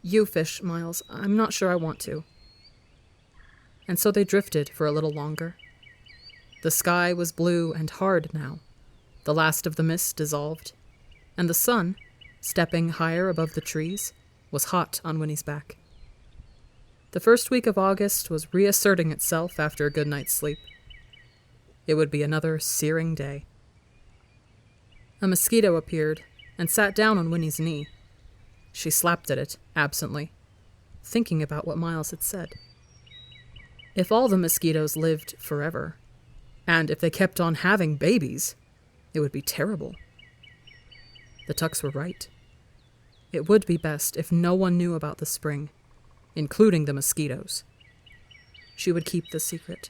"You fish, Miles. I'm not sure I want to." And so they drifted for a little longer. The sky was blue and hard now. The last of the mist dissolved, and the sun, stepping higher above the trees, was hot on Winnie's back. The first week of August was reasserting itself after a good night's sleep. It would be another searing day. A mosquito appeared and sat down on Winnie's knee. She slapped at it, absently, thinking about what Miles had said. If all the mosquitoes lived forever, and if they kept on having babies, it would be terrible. The Tucks were right. It would be best if no one knew about the spring, including the mosquitoes. She would keep the secret.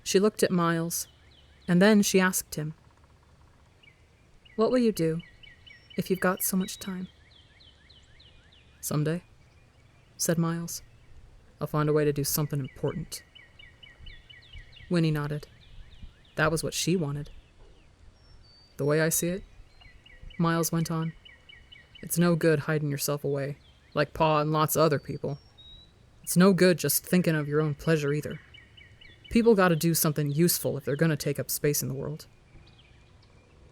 She looked at Miles, and then she asked him, "What will you do if you've got so much time?" "Someday," said Miles, "I'll find a way to do something important." Winnie nodded. That was what she wanted. "The way I see it," Miles went on, "it's no good hiding yourself away, like Pa and lots of other people. It's no good just thinking of your own pleasure either. People gotta do something useful if they're gonna take up space in the world."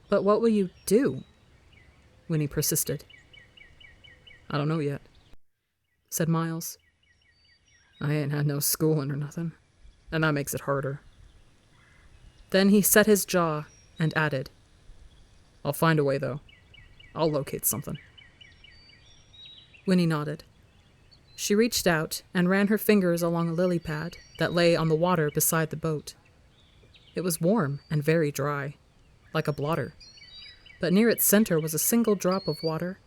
"But what will you do?" Winnie persisted. "I don't know yet," said Miles. "I ain't had no schooling or nothing, and that makes it harder." Then he set his jaw and added, "I'll find a way, though. I'll locate something." Winnie nodded. She reached out and ran her fingers along a lily pad that lay on the water beside the boat. It was warm and very dry, like a blotter, but near its center was a single drop of water,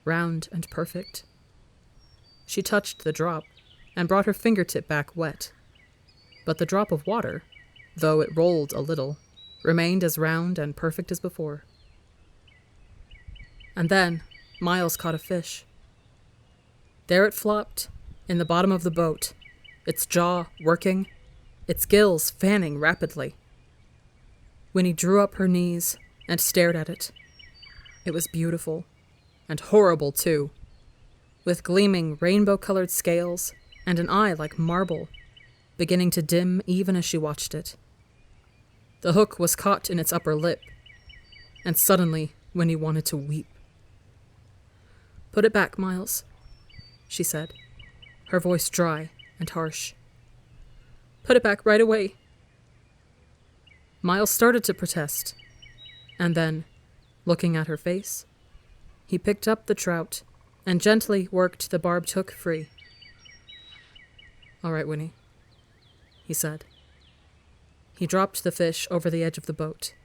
round and perfect. She touched the drop and brought her fingertip back wet, but the drop of water, though it rolled a little, remained as round and perfect as before. And then Miles caught a fish. There it flopped, in the bottom of the boat, its jaw working, its gills fanning rapidly. Winnie drew up her knees and stared at it. It was beautiful, and horrible too, with gleaming rainbow-colored scales and an eye like marble, beginning to dim even as she watched it. The hook was caught in its upper lip, and suddenly Winnie wanted to weep. "Put it back, Miles," she said, her voice dry and harsh. "Put it back right away." Miles started to protest, and then, looking at her face, he picked up the trout and gently worked the barbed hook free. "All right, Winnie," he said. He dropped the fish over the edge of the boat.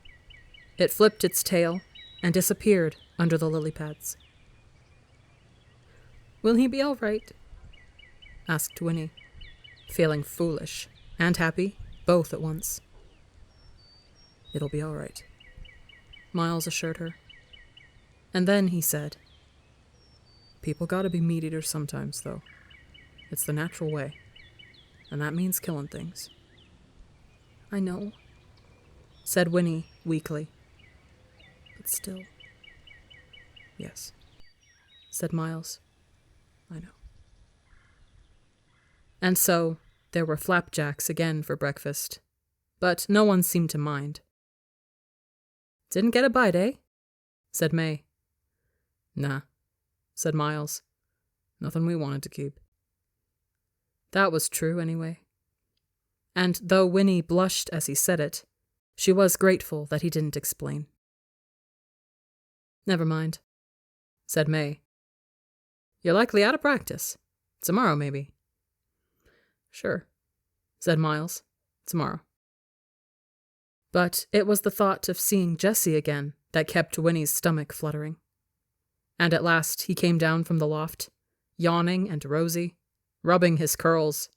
It flipped its tail and disappeared under the lily pads. "Will he be all right?" asked Winnie, feeling foolish and happy, both at once. "It'll be all right," Miles assured her. And then he said, "People gotta be meat eaters sometimes, though. It's the natural way, and that means killing things." "I know," said Winnie weakly. "But still." "Yes," said Miles. "I know." And so there were flapjacks again for breakfast, but no one seemed to mind. "Didn't get a bite, eh?" said May. "Nah," said Miles. "Nothing we wanted to keep." That was true, anyway. And though Winnie blushed as he said it, she was grateful that he didn't explain. "Never mind," said May. "You're likely out of practice. Tomorrow, maybe." "Sure," said Miles. "Tomorrow." But it was the thought of seeing Jessie again that kept Winnie's stomach fluttering. And at last he came down from the loft, yawning and rosy, rubbing his curls,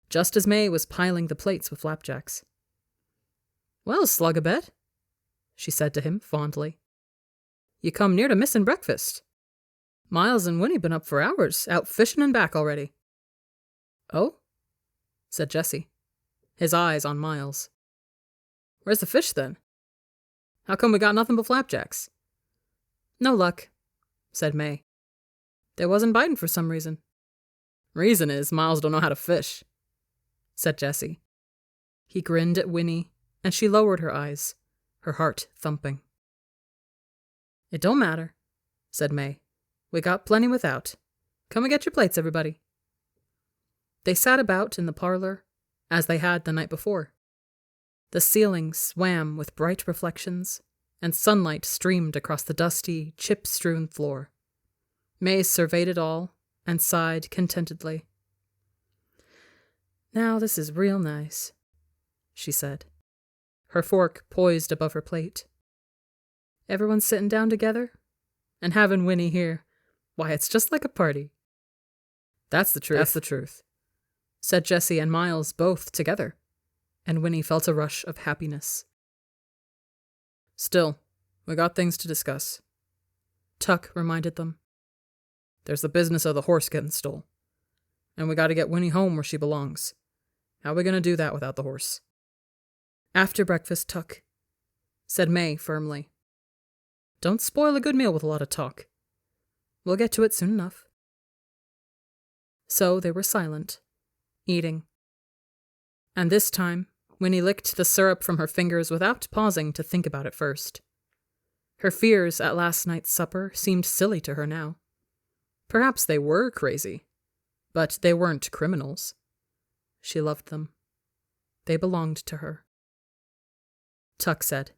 just as May was piling the plates with flapjacks. "Well, slug-a-bit," she said to him fondly. "You come near to missing breakfast. Miles and Winnie been up for hours, out fishing and back already." "Oh?" said Jessie, his eyes on Miles. "Where's the fish, then? How come we got nothing but flapjacks?" "No luck," said May. "They wasn't biting for some reason." "Reason is Miles don't know how to fish," said Jessie. He grinned at Winnie, and she lowered her eyes, her heart thumping. "It don't matter," said May. "We got plenty without. Come and get your plates, everybody." They sat about in the parlor, as they had the night before. The ceiling swam with bright reflections, and sunlight streamed across the dusty, chip-strewn floor. May surveyed it all and sighed contentedly. "Now this is real nice," she said, her fork poised above her plate. "Everyone's sitting down together, and having Winnie here. Why, it's just like a party." That's the truth," said Jessie and Miles both together. and Winnie felt a rush of happiness. "Still, we got things to discuss," Tuck reminded them. "There's the business of the horse getting stole, and we gotta get Winnie home where she belongs. How we gonna do that without the horse?" "After breakfast, Tuck," said May firmly. "Don't spoil a good meal with a lot of talk. We'll get to it soon enough." So they were silent, eating. And this time, Winnie licked the syrup from her fingers without pausing to think about it first. Her fears at last night's supper seemed silly to her now. Perhaps they were crazy, but they weren't criminals. She loved them. They belonged to her. Tuck said,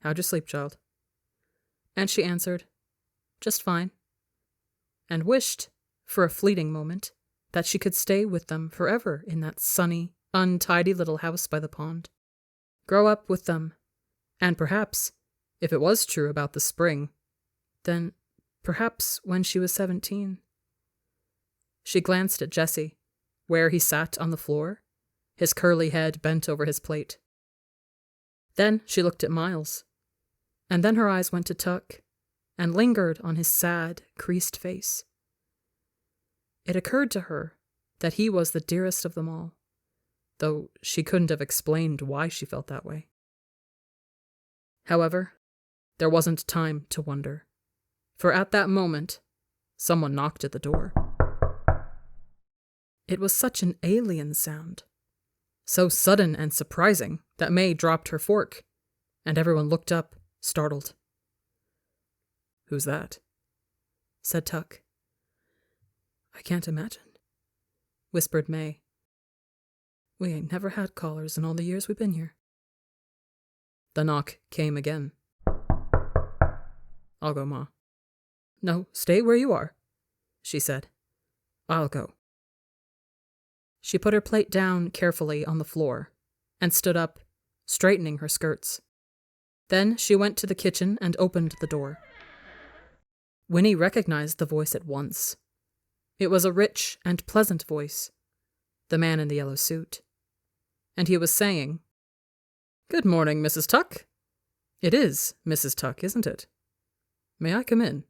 "How'd you sleep, child?" And she answered, "Just fine," and wished, for a fleeting moment, that she could stay with them forever in that sunny, untidy little house by the pond. Grow up with them, and perhaps, if it was true about the spring, then perhaps when she was 17. She glanced at Jesse, where he sat on the floor, his curly head bent over his plate. Then she looked at Miles, and then her eyes went to Tuck and lingered on his sad, creased face. It occurred to her that he was the dearest of them all, though she couldn't have explained why she felt that way. However, there wasn't time to wonder, for at that moment, someone knocked at the door. It was such an alien sound, so sudden and surprising that May dropped her fork, and everyone looked up, startled. "Who's that?" said Tuck. "I can't imagine," whispered May. "We ain't never had callers in all the years we've been here." The knock came again. "I'll go, Ma." "No, stay where you are," she said. "I'll go." She put her plate down carefully on the floor and stood up, straightening her skirts. Then she went to the kitchen and opened the door. Winnie recognized the voice at once. It was a rich and pleasant voice, the man in the yellow suit. And he was saying, "Good morning, Mrs. Tuck. It is Mrs. Tuck, isn't it? May I come in?"